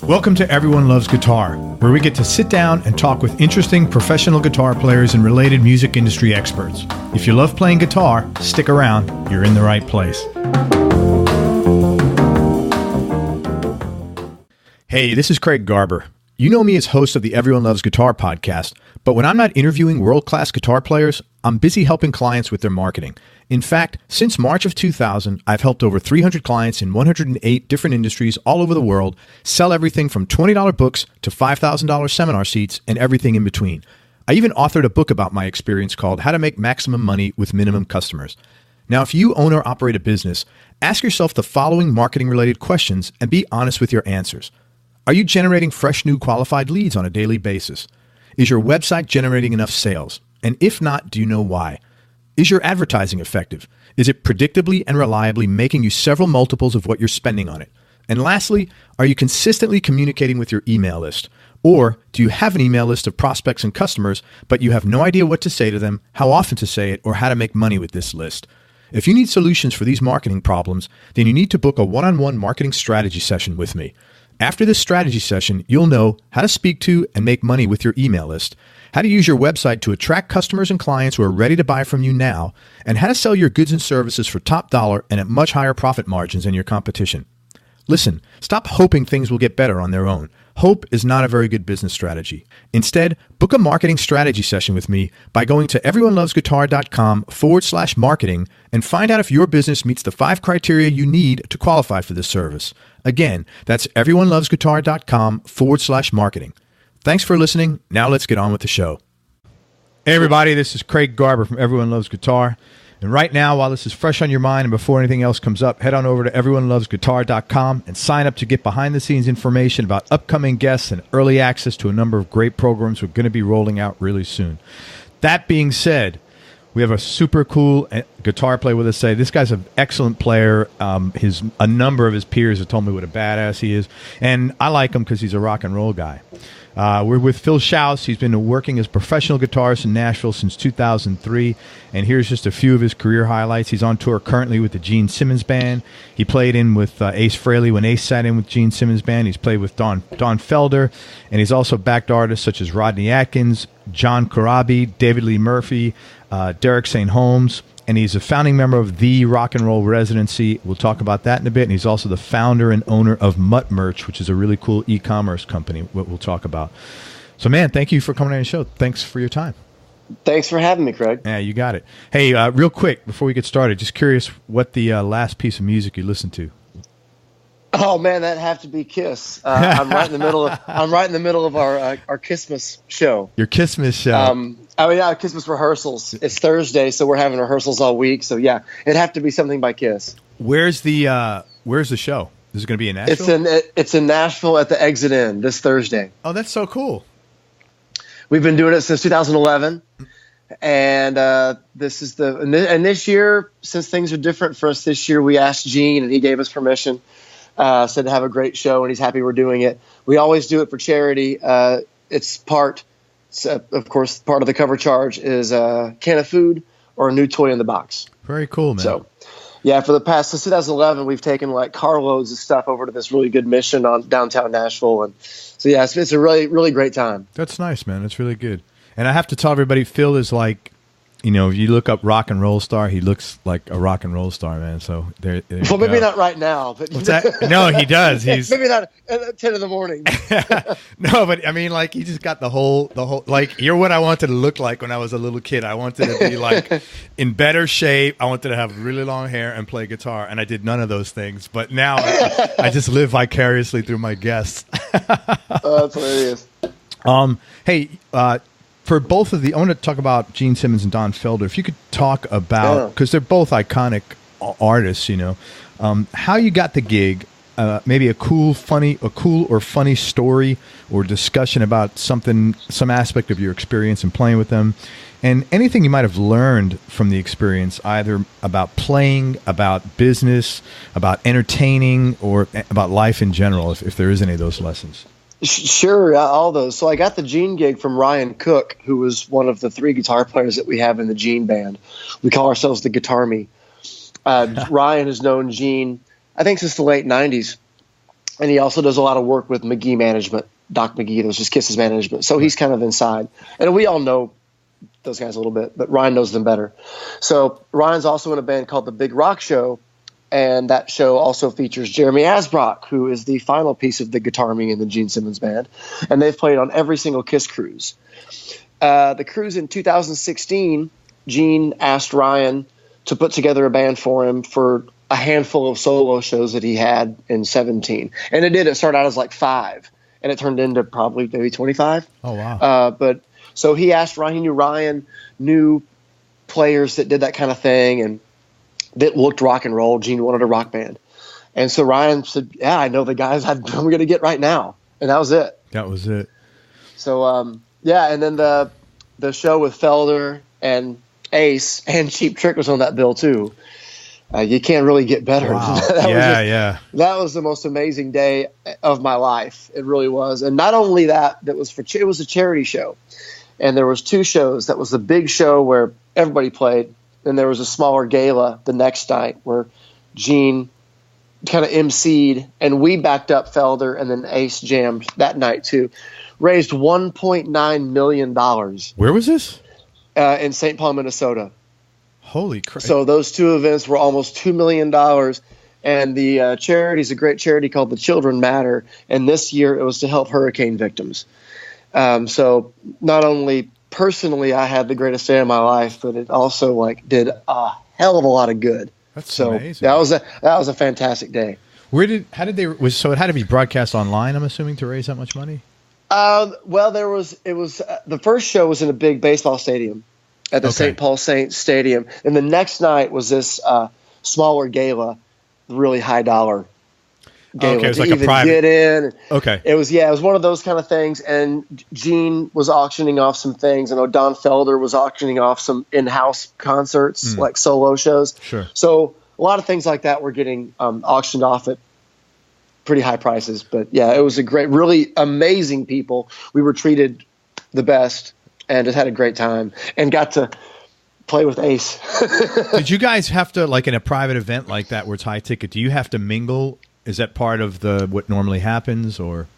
Welcome to Everyone Loves Guitar, where we get to sit down and talk with interesting professional guitar players and related music industry experts. If you love playing guitar, stick around. You're in the right place. Hey, this is Craig Garber. You know me as host of the Everyone Loves Guitar podcast, but when I'm not interviewing world-class guitar players, I'm busy helping clients with their marketing. In fact, since March of 2000, I've helped over 300 clients in 108 different industries all over the world sell everything from $20 books to $5,000 seminar seats and everything in between. I even authored a book about my experience called How to Make Maximum Money with Minimum Customers. Now, if you own or operate a business, ask yourself the following marketing-related questions and be honest with your answers. Are you generating fresh new qualified leads on a daily basis? Is your website generating enough sales? And if not, do you know why? Is your advertising effective? Is it predictably and reliably making you several multiples of what you're spending on it? And lastly, are you consistently communicating with your email list? Or do you have an email list of prospects and customers, but you have no idea what to say to them, how often to say it, or how to make money with this list? If you need solutions for these marketing problems, then you need to book a one-on-one marketing strategy session with me. After this strategy session, you'll know how to speak to and make money with your email list, how to use your website to attract customers and clients who are ready to buy from you now, and how to sell your goods and services for top dollar and at much higher profit margins than your competition. Listen, stop hoping things will get better on their own. Hope is not a very good business strategy. Instead, book a marketing strategy session with me by going to everyonelovesguitar.com/marketing and find out if your business meets the 5 criteria you need to qualify for this service. Again, that's everyonelovesguitar.com/marketing. Thanks for listening. Now let's get on with the show. Hey everybody, this is Craig Garber from Everyone Loves Guitar. And right now, while this is fresh on your mind and before anything else comes up, head on over to everyonelovesguitar.com and sign up to get behind-the-scenes information about upcoming guests and early access to a number of great programs we're going to be rolling out really soon. That being said, we have a super cool guitar player with us today. This guy's an excellent player. A number of his peers have told me what a badass he is. And I like him because he's a rock and roll guy. We're with Phil Shouse. He's been working as a professional guitarist in Nashville since 2003. And here's just a few of his career highlights. He's on tour currently with the Gene Simmons Band. He played in with Ace Frehley when Ace sat in with Gene Simmons Band. He's played with Don Felder. And he's also backed artists such as Rodney Atkins, John Corabi, David Lee Murphy, Derek St. Holmes. And he's a founding member of the Rock and Roll Residency. We'll talk about that in a bit. And he's also the founder and owner of Mutt Merch, which is a really cool e-commerce company, what we'll talk about. So, man, thank you for coming on the show. Thanks for your time. Thanks for having me, Craig. Yeah, you got it. Hey, real quick, before we get started, just curious what the last piece of music you listened to. Oh man, that'd have to be Kiss. I'm right in the middle of our Christmas show. Your Christmas show. Christmas rehearsals. It's Thursday, so we're having rehearsals all week. So yeah, it'd have to be something by Kiss. Where's the show? Is it going to be in Nashville? It's in Nashville at the Exit Inn this Thursday. Oh, that's so cool. We've been doing it since 2011, and this year, since things are different for us this year, we asked Gene, and he gave us permission. Said to have a great show, and he's happy we're doing it. We always do it for charity. Of course, part of the cover charge is a can of food or a new toy in the box. Very cool, man. So, yeah, since 2011, we've taken like carloads of stuff over to this really good mission on downtown Nashville, and so yeah, it's a really, really great time. That's nice, man. That's really good. And I have to tell everybody, Phil is like, if you look up rock and roll star, he looks like a rock and roll star, man. So there well, maybe not right now, but what's that? No, he does. He's maybe not at 10 in the morning. No, but I mean, like, he just got the whole. Like, you're what I wanted to look like when I was a little kid. I wanted to be like in better shape. I wanted to have really long hair and play guitar, and I did none of those things. But now I just live vicariously through my guests. Oh, that's hilarious. Hey. For both of I want to talk about Gene Simmons and Don Felder. If you could talk about, because they're both iconic artists, how you got the gig, maybe a cool or funny story or discussion about some aspect of your experience in playing with them, and anything you might have learned from the experience, either about playing, about business, about entertaining, or about life in general, if there is any of those lessons. Sure, all those. So I got the Gene gig from Ryan Cook, who was one of the 3 guitar players that we have in the Gene band. We call ourselves the Guitar Me. Ryan has known Gene, I think, since the late 90s. And he also does a lot of work with McGee Management, Doc McGee, that was just Kiss's management. So he's kind of inside. And we all know those guys a little bit, but Ryan knows them better. So Ryan's also in a band called The Big Rock Show, and that show also features Jeremy Asbrock, who is the final piece of the guitar me in the Gene Simmons band. And they've played on every single Kiss cruise. The cruise in 2016, Gene asked Ryan to put together a band for him for a handful of solo shows that he had in 17. And it started out as like 5, and it turned into probably maybe 25. Oh, wow. But so he asked Ryan, he knew Ryan knew players that did that kind of thing and that looked rock and roll. Gene wanted a rock band. And so Ryan said, yeah, I know the guys I'm going to get right now. And that was it. That was it. So, yeah, and then the show with Felder and Ace and Cheap Trick was on that bill too. You can't really get better. Wow. That was the most amazing day of my life. It really was. And not only that it was a charity show. And there was 2 shows. That was the big show where everybody played. Then there was a smaller gala the next night where Gene kind of emceed, and we backed up Felder, and then Ace jammed that night too. Raised $1.9 million. Where was this? In St. Paul, Minnesota. Holy crap. So those 2 events were almost $2 million. And the charity is a great charity called The Children Matter. And this year it was to help hurricane victims. So not only personally I had the greatest day of my life, but it also did a hell of a lot that was a fantastic day. It had to be broadcast online, I'm assuming, to raise that much money? Well, the first show was in a big baseball stadium at the St. Paul Saints Stadium. And the next night was this smaller gala, really high dollar gala. Okay, it was to like a even private. Get in. Okay. It was one of those kind of things. And Gene was auctioning off some things. I know Don Felder was auctioning off some in-house concerts, like solo shows. Sure. So a lot of things like that were getting auctioned off at pretty high prices. But yeah, it was a great, really amazing people. We were treated the best and just had a great time and got to play with Ace. Did you guys have to, in a private event like that where it's high ticket, do you have to mingle? Is that part of what normally happens, or?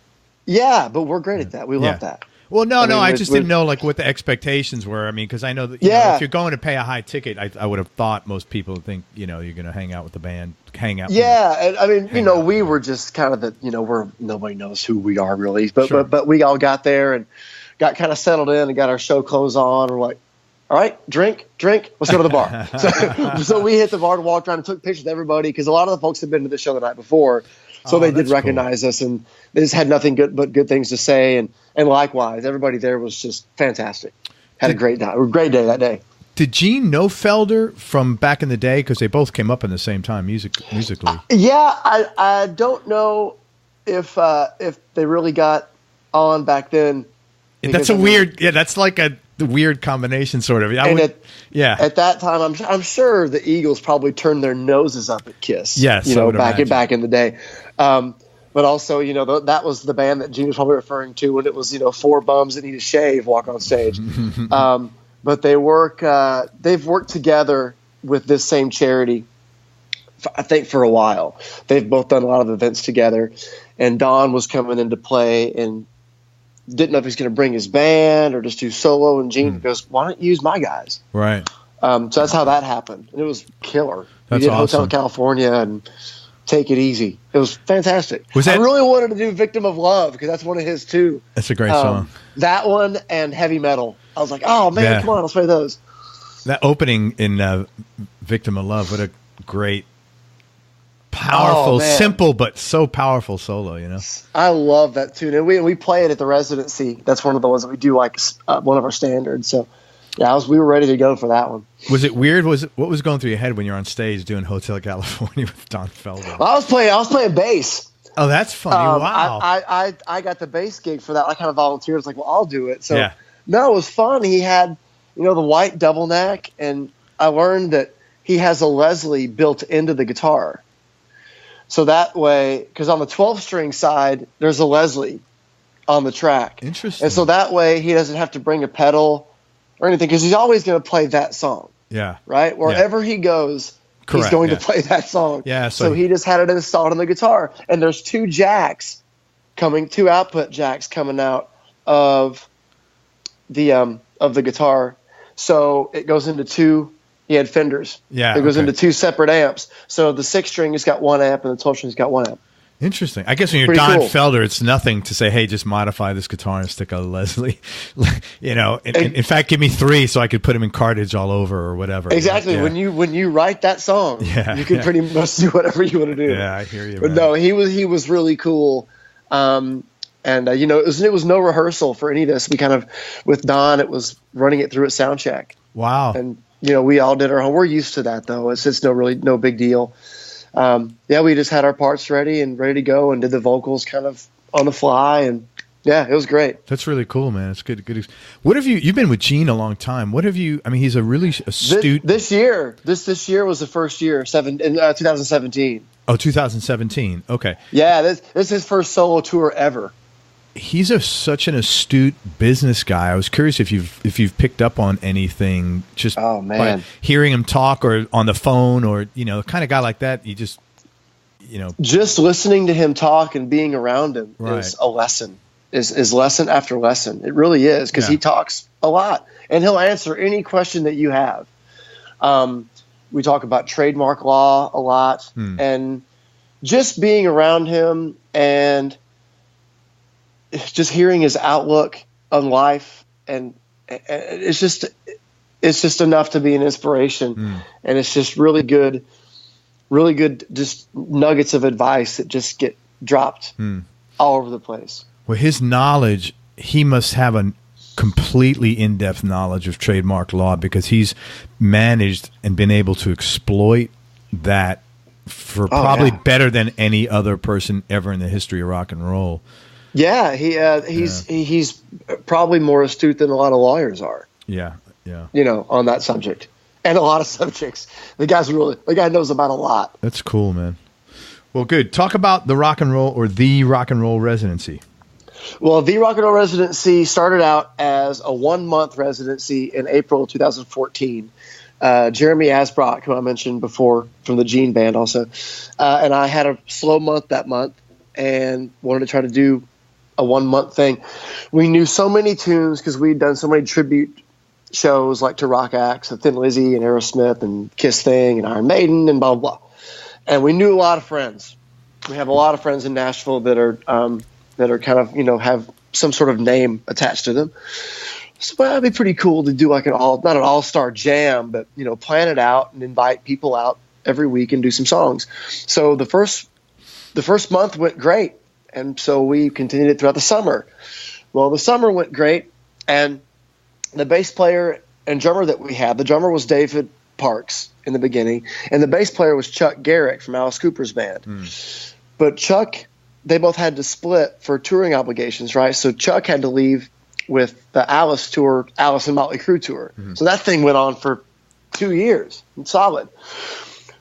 Yeah, but we're great at that. We love that. Well, I just didn't know what the expectations were. I mean, because I know that if you're going to pay a high ticket, I would have thought most people would think you're going to hang out with the band, hang out. Yeah, and I mean, we were just kind of nobody knows who we are really, but we all got there and got kind of settled in and got our show clothes on. We're like, all right, drink, let's go to the bar. So we hit the bar and walked around and took pictures with everybody because a lot of the folks had been to the show the night before. So they did recognize us, and they just had nothing but good things to say. And likewise, everybody there was just fantastic. Had a great day that day. Did Gene know Felder from back in the day? Because they both came up in the same time musically. Yeah, I don't know if they really got on back then. That's that's like a weird combination, sort of. At that time, I'm sure the Eagles probably turned their noses up at Kiss. Yes, back in the day. But also, that was the band that Gene was probably referring to when it was 4 bums that need a shave walk on stage. But they've worked together with this same charity, I think, for a while. They've both done a lot of events together, and Don was coming into play and didn't know if he's going to bring his band or just do solo. And Gene goes, "Why don't you use my guys?" Right. So that's how that happened, and it was killer. That's we did awesome. Hotel California and Take It Easy. It was fantastic. I really wanted to do Victim of Love because that's one of his too. That's a great song. That one and Heavy Metal. I was like, oh man, come on, let's play those. That opening in Victim of Love, what a great, powerful, simple but so powerful solo. I love that tune, and we play it at the Residency. That's one of the ones that we do one of our standards. So yeah, we were ready to go for that one. Was it weird? What was going through your head when you're on stage doing Hotel California with Don Felder? Well, I was playing bass. Oh, that's funny! Wow. I got the bass gig for that. I kind of volunteered. I was like, well, I'll do it. So no, it was fun. He had the white double neck, and I learned that he has a Leslie built into the guitar. So that way, because on the 12-string side, there's a Leslie on the track. Interesting. And so that way, he doesn't have to bring a pedal or anything because he's always going to play that song. Yeah. Right? Wherever he goes, Correct, he's going to play that song. Yeah, so he just had it installed on the guitar, and there's two output jacks coming out of the guitar. So it goes into two. He had Fenders. Yeah, it goes into two separate amps. So the 6-string has got one amp, and the 12-string's got one amp. Interesting. I guess when you're Don Felder, it's nothing to say, hey, just modify this guitar and stick a Leslie. In fact, give me 3 so I could put them in cartage all over or whatever. Exactly. Yeah. When you write that song, you can pretty much do whatever you want to do. Yeah, I hear you. But no, he was really cool. It was no rehearsal for any of this. We kind of, with Don, it was running it through at sound check. Wow. And we all did our homework. We're used to that though. It's no big deal. We just had our parts ready to go and did the vocals kind of on the fly, and it was great. That's really cool, man. It's good. What have you've been with Gene a long time. What have you, he's a really astute. This year was the first year, in 2017. Oh, 2017. Okay. Yeah. This is his first solo tour ever. He's such an astute business guy. I was curious if you've picked up on anything just by hearing him talk or on the phone, or the kind of guy like that. You just listening to him talk and being around him is a lesson. Is lesson after lesson. It really is, because he talks a lot and he'll answer any question that you have. We talk about trademark law a lot, and just being around him and just hearing his outlook on life, and it's just enough to be an inspiration. And it's just really good just nuggets of advice that just get dropped all over the place. Well, his knowledge, he must have a completely in-depth knowledge of trademark law, because he's managed and been able to exploit that for probably better than any other person ever in the history of rock and roll. Yeah, he's probably more astute than a lot of lawyers are. Yeah. On that subject, and a lot of subjects. The guy knows about a lot. That's cool, man. Well, good. Talk about the Rock and Roll Residency. Well, the Rock and Roll Residency started out as a 1-month residency in April of 2014. Jeremy Asbrock, who I mentioned before from the Gene Band also, and I had a slow month that month and wanted to try to do a 1-month thing. We knew so many tunes because we'd done so many tribute shows, like to rock acts, and Thin Lizzy and Aerosmith and Kiss Thing and Iron Maiden and blah, blah, blah. And we knew a lot of friends. We have a lot of friends in Nashville that are kind of, have some sort of name attached to them. So it'd be pretty cool to do like not an all-star jam, but, plan it out and invite people out every week and do some songs. So the first month went great. And so we continued it throughout the summer. Well, the summer went great, and the bass player and drummer that we had, the drummer was David Parks in the beginning, and the bass player was Chuck Garrick from Alice Cooper's band. But Chuck, they both had to split for touring obligations, right? So Chuck had to leave with the Alice tour, Alice and Motley Crue tour. So that thing went on for 2 years, solid.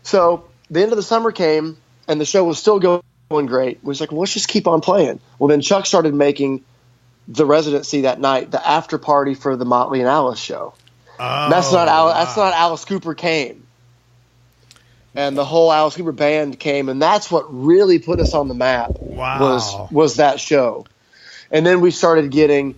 So the end of the summer came, and the show was still going great. We was like, well, let's just keep on playing. Well, then Chuck started making the residency that night, the after party for the Motley and Alice show. That's not Alice Cooper came. And the whole Alice Cooper band came, and that's what really put us on the map. Was that show. And then we started getting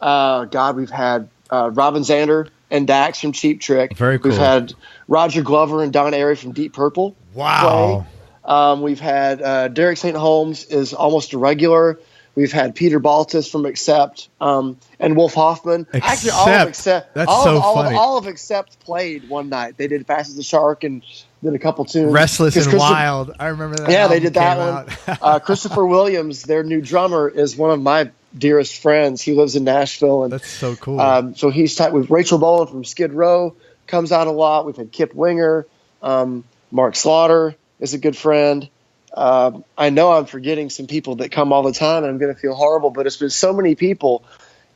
we've had Robin Zander and Dax from Cheap Trick. Very cool. We've had Roger Glover and Don Airey from Deep Purple. Wow. Play. We've had Derek St. Holmes is almost a regular. We've had Peter Baltus from Accept, and Wolf Hoffman. Actually, all of Accept. All of Accept played one night. They did Fast as a Shark and did a couple tunes. Restless and Wild. I remember that. Yeah, they did that one. Christopher Williams, their new drummer, is one of my dearest friends. He lives in Nashville, and that's so cool. So he's tight with Rachel Bowen from Skid Row. Comes out a lot. We've had Kip Winger, Mark Slaughter is a good friend. I know I'm forgetting some people that come all the time, and I'm going to feel horrible, but it's been so many people.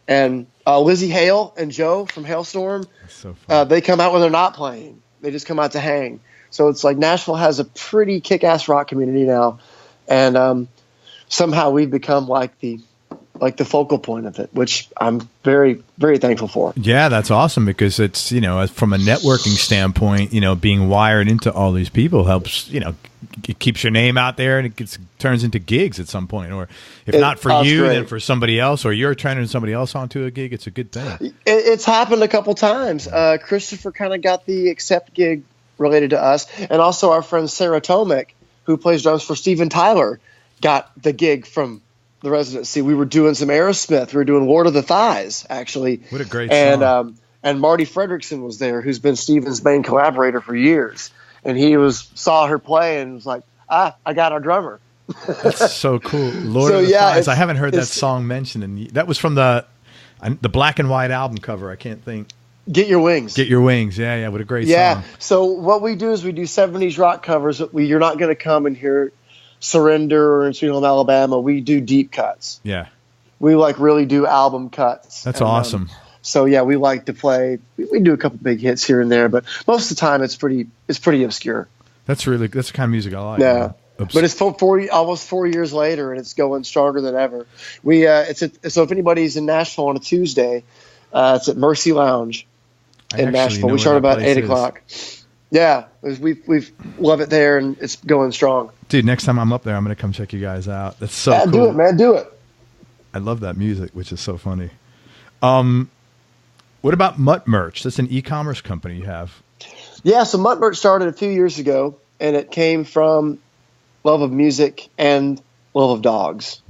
And Lizzie Hale and Joe from Hailstorm, so they come out when they're not playing. They just come out to hang. So it's like Nashville has a pretty kick-ass rock community now, and somehow we've become like the like the focal point of it, which I'm very, very thankful for. Yeah, that's awesome, because it's, from a networking standpoint, being wired into all these people helps, it keeps your name out there, and it turns into gigs at some point. Or if not for you, then for somebody else, or you're turning somebody else onto a gig, it's a good thing. It's happened a couple times. Christopher kind of got the Accept gig related to us. And also our friend Sarah Tomek, who plays drums for Steven Tyler, got the gig from the Residency. We were doing some Aerosmith. We were doing Lord of the Thighs, actually. What a great song. And Marty Fredrickson was there, who's been Steven's main collaborator for years. And he saw her play and was like, I got our drummer. That's so cool. Lord of the Thighs. I haven't heard that song mentioned. And that was from the black and white album cover. I can't think. Get Your Wings. Get Your Wings. Yeah. What a great song. Yeah. So what we do is we do 70s rock covers. You're not going to come and hear Surrender or in Sweet Home Alabama. We do deep cuts. Yeah. We really do album cuts. That's awesome. So yeah, we like to play. We do a couple big hits here and there, but most of the time it's pretty obscure. That's the kind of music I like. Yeah. But it's almost 4 years later, and it's going stronger than ever. So if anybody's in Nashville on a Tuesday, it's at Mercy Lounge in Nashville. We start about 8 o'clock. Yeah, we've love it there, and it's going strong. Dude, next time I'm up there, I'm going to come check you guys out. That's so cool. Do it, man. Do it. I love that music, which is so funny. What about Mutt Merch? That's an e-commerce company you have. Yeah, so Mutt Merch started a few years ago, and it came from love of music and love of dogs.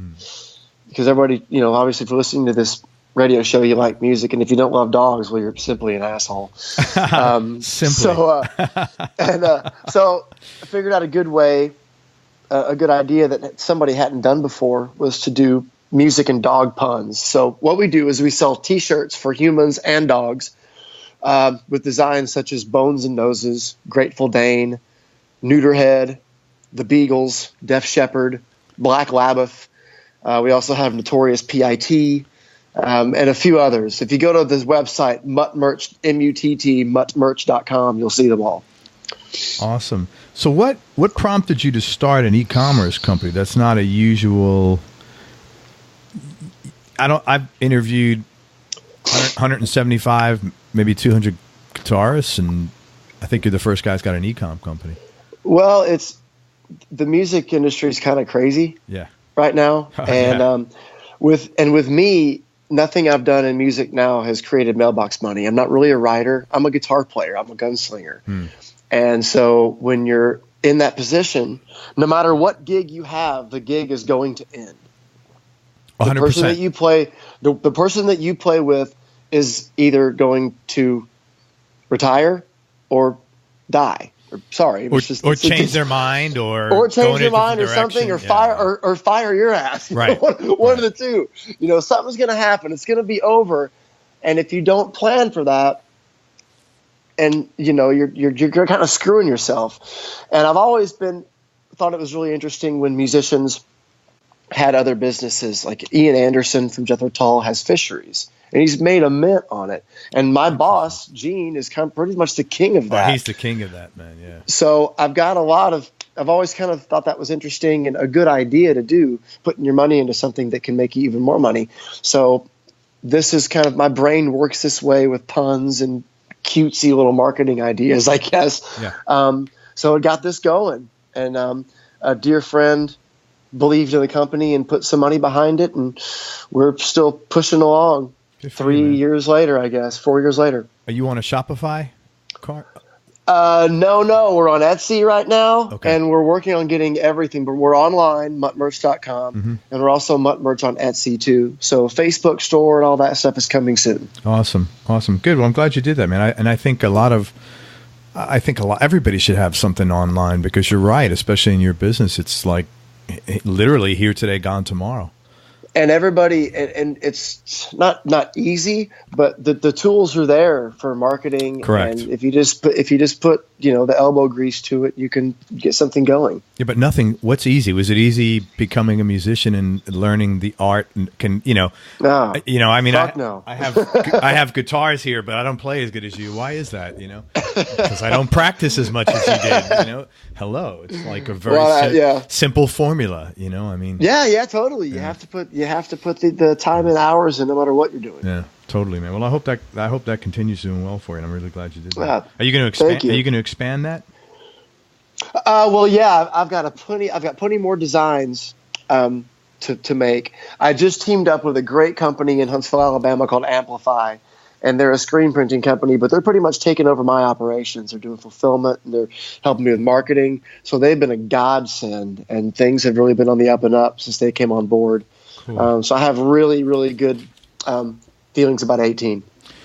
Because everybody, obviously if you're listening to this radio show, you like music, and if you don't love dogs, well, you're simply an asshole. Simply. So I figured out a good way, a good idea that somebody hadn't done before was to do music and dog puns. So what we do is we sell T-shirts for humans and dogs with designs such as Bones and Noses, Grateful Dane, Neuterhead, the Beagles, Deaf Shepherd, Black Labbath. We also have Notorious P.I.T., and a few others. If you go to this website, Muttmerch, M-U-T-T, muttmerch.com, you'll see them all. Awesome. So what prompted you to start an e-commerce company? That's not a usual... I've interviewed 175, maybe 200 guitarists, and I think you're the first guy that's got an e-com company. Well, the music industry is kind of crazy right now. And with me, nothing I've done in music now has created mailbox money. I'm not really a writer. I'm a guitar player. I'm a gunslinger. And so when you're in that position, no matter what gig you have, the gig is going to end. 100%. The person that you play, the person that you play with is either going to retire or die. Or change their mind, or change their mind, or something, or fire your ass. Right. One of the two. Something's going to happen. It's going to be over, and if you don't plan for that, and you're kind of screwing yourself. And I've always thought it was really interesting when musicians had other businesses. Like Ian Anderson from Jethro Tull has fisheries, and he's made a mint on it. And my boss, Gene, is kind of pretty much the king of that. He's the king of that, man. Yeah. So I've always kind of thought that was interesting and a good idea to do, putting your money into something that can make you even more money. So this is kind of, my brain works this way with puns and cutesy little marketing ideas, I guess. Yeah. So it got this going, and a dear friend believed in the company and put some money behind it, and we're still pushing along. 3 years later, I guess 4 years later. Are you on a Shopify cart? No, we're on Etsy right now, and we're working on getting everything, but we're online, muttmerch.com, and we're also Muttmerch on Etsy too. So Facebook store and all that stuff is coming soon. Awesome. Good. Well, I'm glad you did that, man. I think everybody should have something online, because you're right, especially in your business. It's like literally here today, gone tomorrow. And everybody, and it's not easy, but the tools are there for marketing. Correct. And if you just put the elbow grease to it, you can get something going. Yeah, but what's easy? Was it easy becoming a musician and learning the art? And No. I mean, No. I have guitars here, but I don't play as good as you. Why is that? Because I don't practice as much as you did. Hello, it's like a very simple formula. I mean, yeah, totally. You have to put the time and hours in, no matter what you're doing. Yeah, totally, man. Well, I hope that continues doing well for you, and I'm really glad you did that. Are you going to expand? Are you going to expand that? Well, yeah, I've got plenty more designs to make. I just teamed up with a great company in Huntsville, Alabama called Amplify, and they're a screen printing company, but they're pretty much taking over my operations. They're doing fulfillment, and they're helping me with marketing. So they've been a godsend, and things have really been on the up and up since they came on board. Cool. So I have really, really good feelings about 18.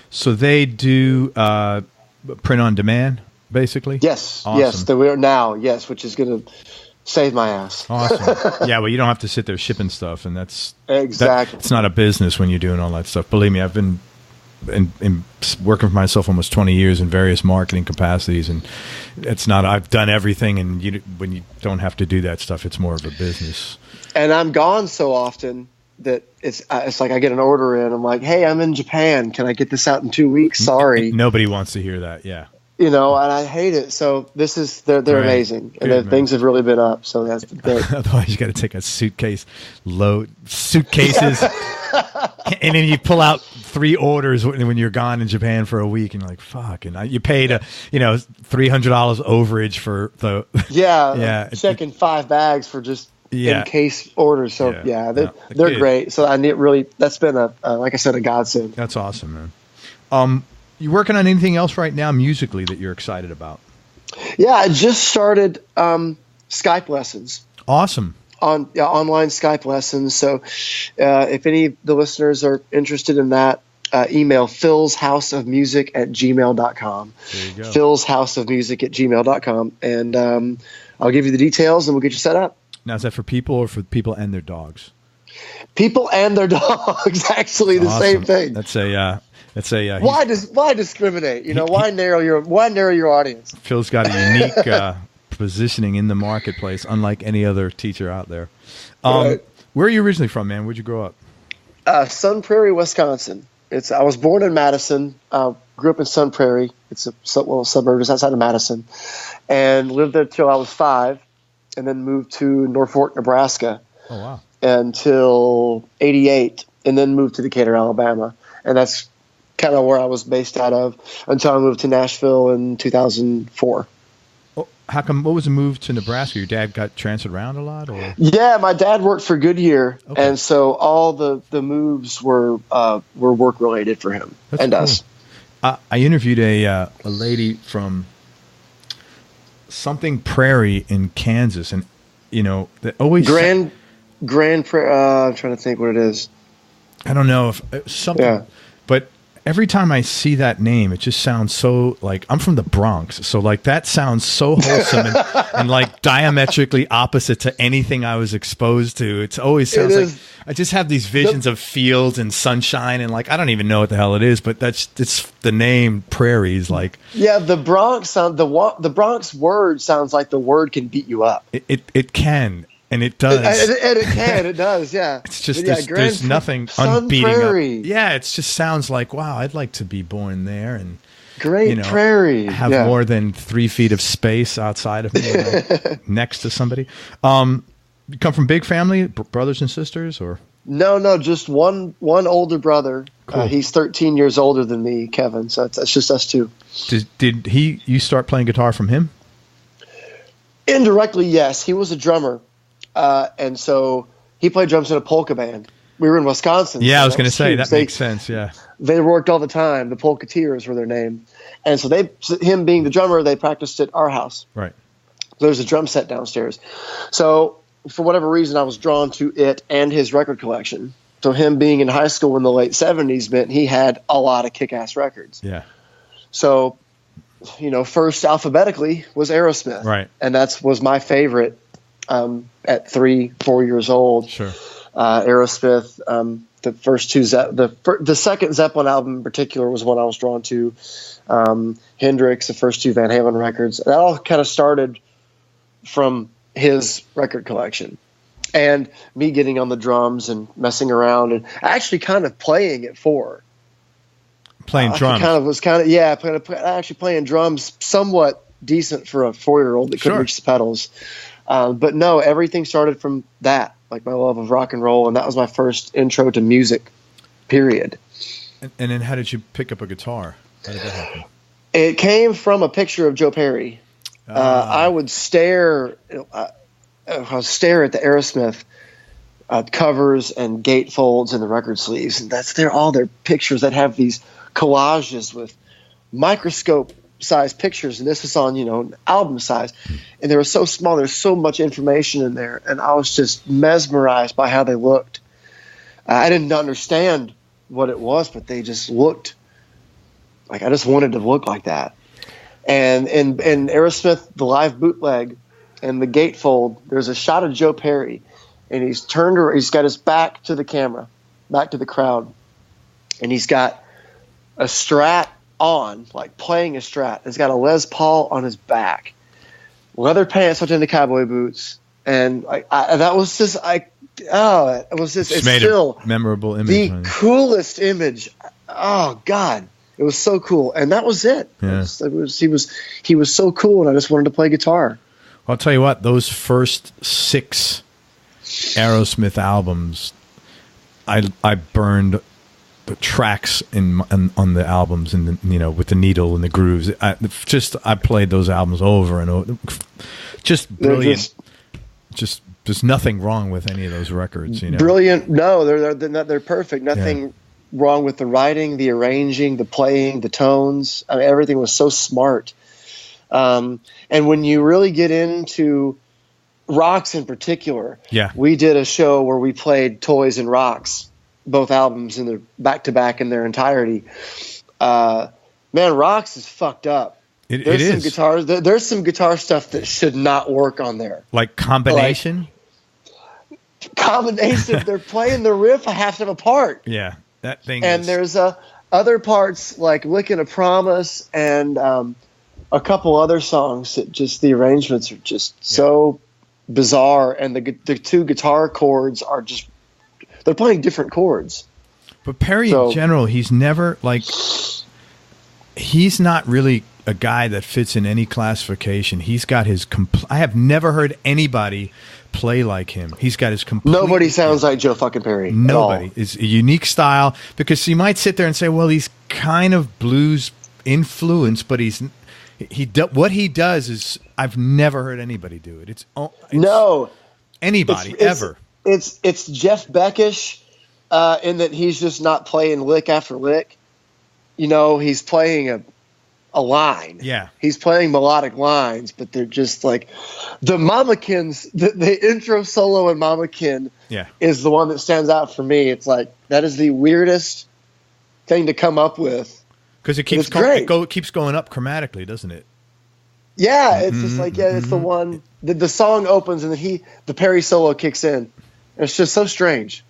So they do print on demand? Basically, yes, awesome. Yes, we are now, yes, which is going to save my ass. Awesome. Yeah, well, you don't have to sit there shipping stuff, and that's exactly. It's not a business when you're doing all that stuff. Believe me, I've been in working for myself almost 20 years in various marketing capacities, and it's not. I've done everything, and when you don't have to do that stuff, it's more of a business. And I'm gone so often that it's like I get an order in. I'm like, hey, I'm in Japan. Can I get this out in 2 weeks? Sorry. Nobody wants to hear that. Yeah. And I hate it. So they're right. Amazing, and Good, things have really been up. So that's great. Otherwise, you got to take a suitcases, and then you pull out 3 orders when you're gone in Japan for a week, and you're like, "Fuck!" And you paid $300 overage for the checking 5 bags for just in case orders. So they're great. So I need that's been like I said, a godsend. That's awesome, man. You working on anything else right now musically that you're excited about? Yeah, I just started Skype lessons. Awesome. Online Skype lessons. So if any of the listeners are interested in that, email philshouseofmusic@gmail.com. There you go. philshouseofmusic@gmail.com. And I'll give you the details and we'll get you set up. Now, is that for people or for people and their dogs? People and their dogs, actually, the same thing. Why discriminate? Why narrow your audience? Phil's got a unique positioning in the marketplace, unlike any other teacher out there. Right. Where are you originally from, man? Where'd you grow up? Sun Prairie, Wisconsin. I was born in Madison. Grew up in Sun Prairie. It's a little suburb just outside of Madison, and lived there till I was 5, and then moved to Norfolk, Nebraska. Oh wow! Until '88, and then moved to Decatur, Alabama, and that's kind of where I was based out of until I moved to Nashville in 2004. Oh, how come? What was the move to Nebraska? Your dad got transferred around a lot, or? Yeah, my dad worked for Goodyear, and so all the moves were work related for him. That's cool. Us. I interviewed a lady from something Prairie in Kansas, and that always Grand Prairie. I'm trying to think what it is. I don't know if something, but every time I see that name, it just sounds so like I'm from the Bronx. So like that sounds so wholesome and like diametrically opposite to anything I was exposed to. It always sounds like I just have these visions of fields and sunshine and like I don't even know what the hell it is, but it's the name Prairies. Like the Bronx the Bronx word sounds like the word can beat you up. It can. And it does. It does, yeah. It's just there's nothing unbeating Prairie. Up. Yeah, it just sounds like, wow, I'd like to be born there and Great Prairie. Have more than 3 feet of space outside of me, next to somebody. You come from big family, brothers and sisters, or? No, just one older brother. Cool. He's 13 years older than me, Kevin. So it's just us two. Did you start playing guitar from him? Indirectly, yes. He was a drummer. And so he played drums in a polka band. We were in Wisconsin. Yeah, I was going to say, that makes sense, yeah. They worked all the time. The Polketeers were their name. And so him being the drummer, they practiced at our house. Right. There's a drum set downstairs. So for whatever reason, I was drawn to it and his record collection. So him being in high school in the late 70s meant he had a lot of kick-ass records. Yeah. So, first alphabetically was Aerosmith. Right. And that was my favorite. At 3-4 years old, sure. Aerosmith, the first two, the second Zeppelin album in particular was one I was drawn to. Hendrix, the first 2 Van Halen records. That all kind of started from his record collection, and me getting on the drums and messing around and actually kind of playing it playing drums. Actually playing drums somewhat decent for a 4-year-old that couldn't reach the pedals. But no, everything started from that, like my love of rock and roll, and that was my first intro to music, period. And then how did you pick up a guitar? How did that happen? It came from a picture of Joe Perry. I would stare at the Aerosmith covers and gatefolds and the record sleeves, and they're all their pictures that have these collages with microscope-sized pictures, and this was on album size, and they were so small. There's so much information in there, and I was just mesmerized by how they looked. I didn't understand what it was, but they just looked like I just wanted to look like that. And in Aerosmith, the live bootleg and the gatefold, there's a shot of Joe Perry, and he's got his back to the camera, back to the crowd, and he's got a Strat on, like playing a Strat. He's got a Les Paul on his back, leather pants hooked into cowboy boots, and it's still a memorable image. The coolest image. Oh God. It was so cool, and that was it. Yeah. He was so cool, and I just wanted to play guitar. I'll tell you what; those first 6 Aerosmith albums, I burned the tracks on the albums, and with the needle and the grooves. I played those albums over and over. Just brilliant. Just there's nothing wrong with any of those records. Brilliant. No, they're perfect. Nothing. Yeah. Wrong with the writing, the arranging, the playing, the tones. I mean, everything was so smart. And when you really get into rocks in particular, we did a show where we played Toys and Rocks, both albums in their back-to-back in their entirety. Man, Rocks is fucked up. There's some guitar stuff that should not work on there. Like combination? They're playing the riff a half step apart. Yeah. That thing and there's other parts like Lickin' a Promise and a couple other songs that just the arrangements are just so bizarre, and the 2 guitar chords are they're playing different chords. But Perry in general, he's never he's not really a guy that fits in any classification. He's got his I have never heard anybody play like him. He's got his complete. Nobody sounds like Joe fucking Perry. Nobody. It's a unique style, because you might sit there and say, well, he's kind of blues influenced, but what he does is I've never heard anybody do it. It's anybody ever. It's Jeff Beckish in that he's just not playing lick after lick. He's playing a line. Yeah. He's playing melodic lines, but they're just like the Mammakins, the intro solo in Mammakin is the one that stands out for me. It's like, that is the weirdest thing to come up with. Because it keeps keeps going up chromatically, doesn't it? Yeah. It's just like, it's the one, the song opens and then the Perry solo kicks in. It's just so strange.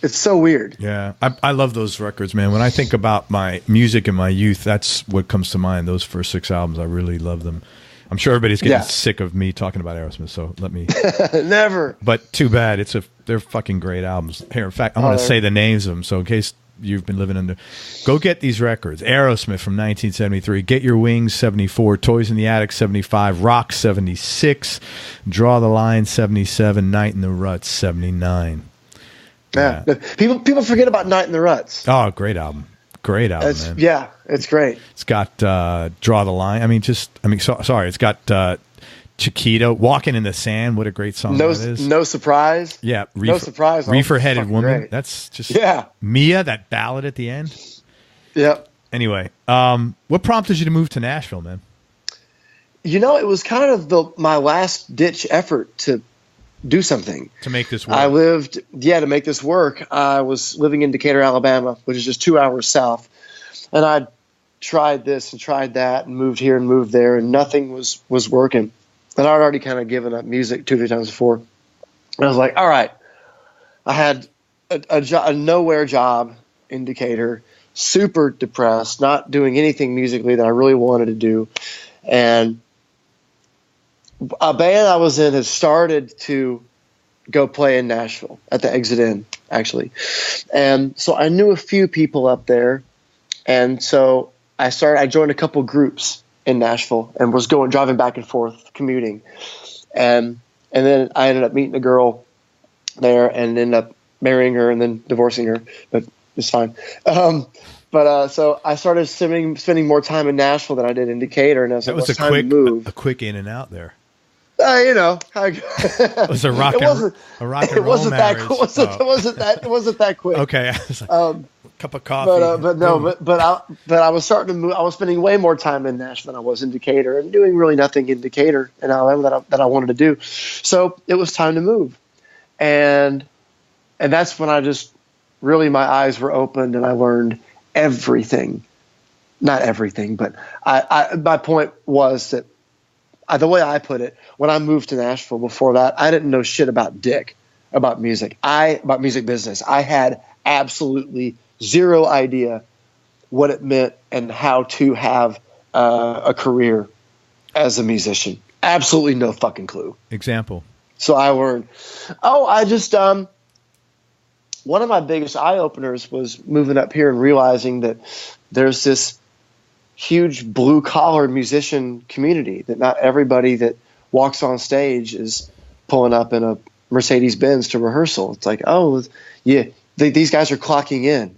It's so weird. Yeah. I love those records, man. When I think about my music in my youth, that's what comes to mind. Those first 6 albums, I really love them. I'm sure everybody's getting sick of me talking about Aerosmith, so let me... Never. But too bad. They're fucking great albums. Here, in fact, I'm going to say the names of them, so in case you've been living under... Go get these records. Aerosmith from 1973, Get Your Wings, 74, Toys in the Attic, 75, Rock, 76, Draw the Line, 77, Night in the Ruts, 79. Yeah. People forget about Night in the Ruts. Oh, great album. Great album, man. Yeah, it's great. It's got Draw the Line. Sorry. It's got Chiquita, Walking in the Sand. What a great song that is. No Surprise. Yeah. No Surprise. Reefer-Headed Woman. Great. That's just... Yeah. Mia, that ballad at the end. Yep. Anyway, what prompted you to move to Nashville, man? It was kind of my last-ditch effort to do something to make this work. To make this work. I was living in Decatur, Alabama, which is just 2 hours south, and I tried this and tried that and moved here and moved there, and nothing was working. And I'd already kind of given up music 2 or 3 times before. And I was like, all right. I had a nowhere job in Decatur, super depressed, not doing anything musically that I really wanted to do, and a band I was in has started to go play in Nashville at the Exit Inn, actually. And so I knew a few people up there. And so I joined a couple groups in Nashville and was driving back and forth, commuting. And then I ended up meeting a girl there and ended up marrying her and then divorcing her, but it's fine. So I started spending more time in Nashville than I did in Decatur. And I was like, it's time to move. A quick in and out there. You know, it was a rock and roll marriage. It wasn't that quick. Okay, I was like, cup of coffee. But I was starting to move. I was spending way more time in Nashville than I was in Decatur, and doing really nothing in Decatur and Alabama that I wanted to do. So it was time to move, and that's when I just really my eyes were opened and I learned everything. Not everything, but my point was that. The way I put it, when I moved to Nashville before that, I didn't know shit about about music business. I had absolutely zero idea what it meant and how to have a career as a musician. Absolutely no fucking clue. Example. So I learned. One of my biggest eye openers was moving up here and realizing that there's this huge blue collar musician community, that not everybody that walks on stage is pulling up in a Mercedes Benz to rehearsal. It's like, oh yeah, these guys are clocking in,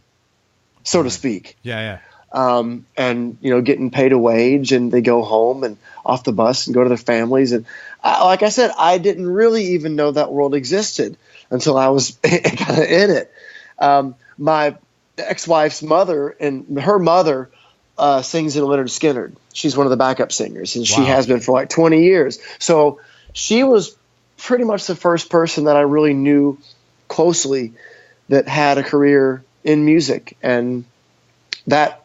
so to speak. Yeah. And getting paid a wage, and they go home and off the bus and go to their families. And like I said, I didn't really even know that world existed until I was kind of in it. My ex-wife's mother and her mother sings in Leonard Skinner. She's one of the backup singers, and she has been for like 20 years. So she was pretty much the first person that I really knew closely that had a career in music, and that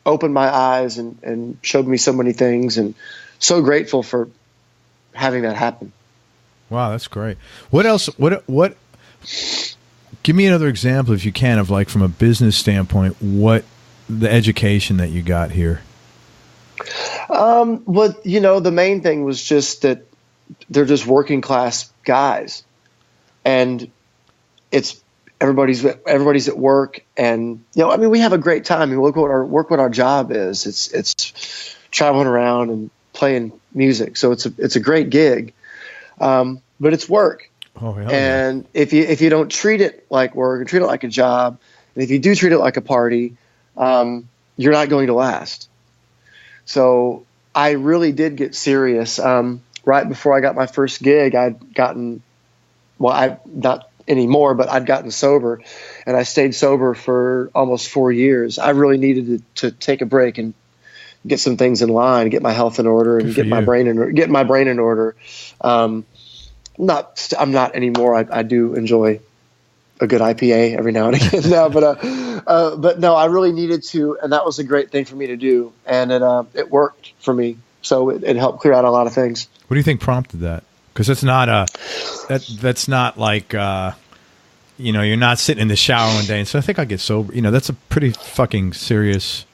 opened my eyes and showed me so many things, and so grateful for having that happen. Wow, that's great. What else? What? Give me another example, if you can, of like from a business standpoint, what the education that you got here. The main thing was just that they're just working class guys, and it's everybody's at work, and we have a great time. I mean, look what our job is. It's traveling around and playing music, so it's a great gig, but it's work. Oh, yeah. And if you don't treat it like work and treat it like a job, and if you do treat it like a party, you're not going to last. So I really did get serious. Right before I got my first gig, I'd gotten, not anymore, but I'd gotten sober, and I stayed sober for almost 4 years. I really needed to take a break and get some things in line, get my health in order, and get my brain in order. I'm not anymore. I do enjoy a good IPA every now and again now, but no, I really needed to, and that was a great thing for me to do, and it worked for me. So it helped clear out a lot of things. What do you think prompted that? Because that's not that's not like you're not sitting in the shower one day and so I think I'll get sober. That's a pretty fucking serious.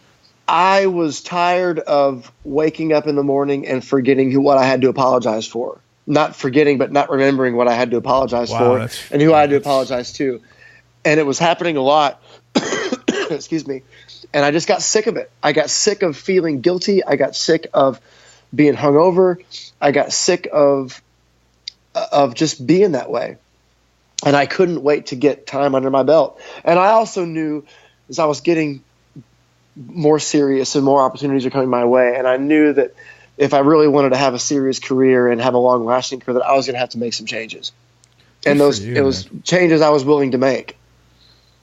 I was tired of waking up in the morning and forgetting what I had to apologize for. Not forgetting, but not remembering what I had to apologize for and who I had to apologize to. And it was happening a lot. Excuse me. And I just got sick of it. I got sick of feeling guilty. I got sick of being hungover. I got sick of just being that way. And I couldn't wait to get time under my belt. And I also knew as I was getting more serious and more opportunities are coming my way, and I knew that if I really wanted to have a serious career and have a long-lasting career, that I was going to have to make some changes. And it was changes I was willing to make.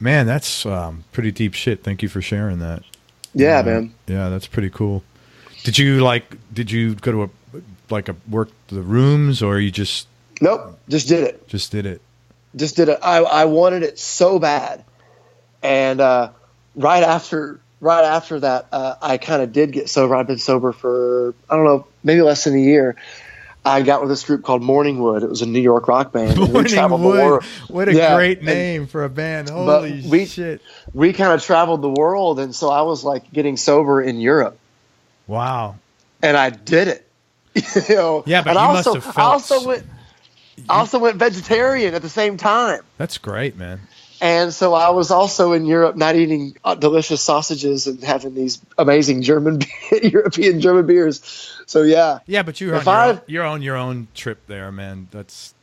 Man, that's pretty deep shit. Thank you for sharing that. Yeah, man. Yeah, that's pretty cool. Did you go to work the rooms, or you just? Nope, just did it. Just did it. I wanted it so bad, and right after that, I kind of did get sober. I've been sober for, I don't know, maybe less than a year. I got with this group called Morningwood. It was a New York rock band. Morningwood. What a great name for a band. Holy shit. We kind of traveled the world, and so I was like getting sober in Europe. Wow. And I did it. Yeah, but and you must have felt. I also went vegetarian at the same time. That's great, man. And so I was also in Europe, not eating delicious sausages and having these amazing European German beers. So yeah. Yeah, but you're on your own trip there, man.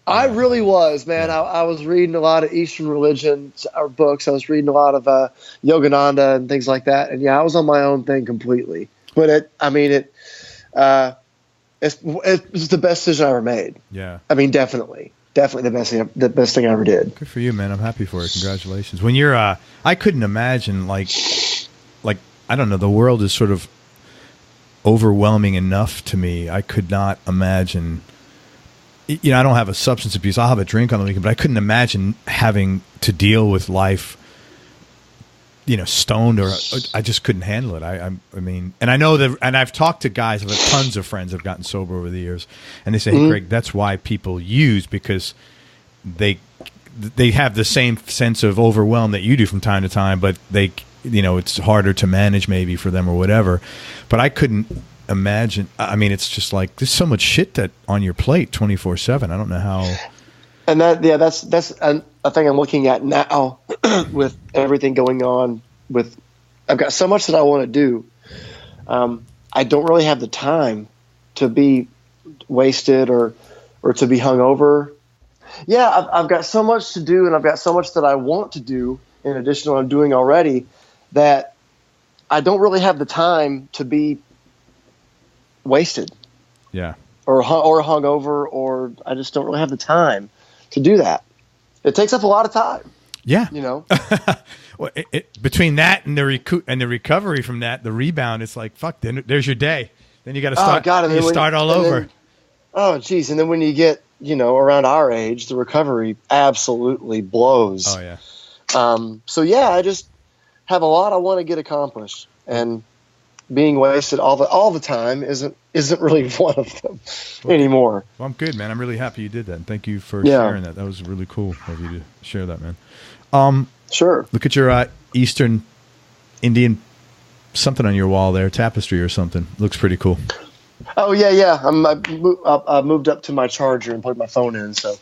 I really was, man. Yeah. I was reading a lot of Eastern religions or books. I was reading a lot of Yogananda and things like that. And yeah, I was on my own thing completely. But it's the best decision I ever made. Yeah. I mean, definitely the best thing I ever did. Good for you, man. I'm happy for it. Congratulations. When you're, I couldn't imagine like, I don't know, the world is sort of overwhelming enough to me. I could not imagine, I don't have a substance abuse. I'll have a drink on the weekend, but I couldn't imagine having to deal with life, stoned, or I just couldn't handle it. I mean, and I know that, and I've talked to guys, I've had tons of friends that have gotten sober over the years, and they say, hey, Greg, that's why people use, because they have the same sense of overwhelm that you do from time to time, but it's harder to manage maybe for them or whatever. But I couldn't imagine. I mean, it's just like, there's so much shit that on your plate 24/7. I don't know how. And that's a thing I'm looking at now with everything going on. I've got so much that I want to do. I don't really have the time to be wasted or to be hungover. Yeah, I've got so much to do, and I've got so much that I want to do in addition to what I'm doing already, that I don't really have the time to be wasted. Yeah. Or hungover, or I just don't really have the time to do that. It takes up a lot of time. Yeah. Well, between that and the recovery from that, the rebound, it's like, fuck, then there's your day. Then you got to start, start all over. Oh, geez. And then when you get, around our age, the recovery absolutely blows. Oh, yeah. So, yeah, I just have a lot I want to get accomplished. And being wasted all the time isn't really one of them anymore. Well, I'm good, man. I'm really happy you did that. And thank you for sharing that. That was really cool of you to share that, man. Sure. Look at your Eastern Indian something on your wall there, tapestry or something. Looks pretty cool. Oh, yeah. I moved up to my charger and plugged my phone in. So,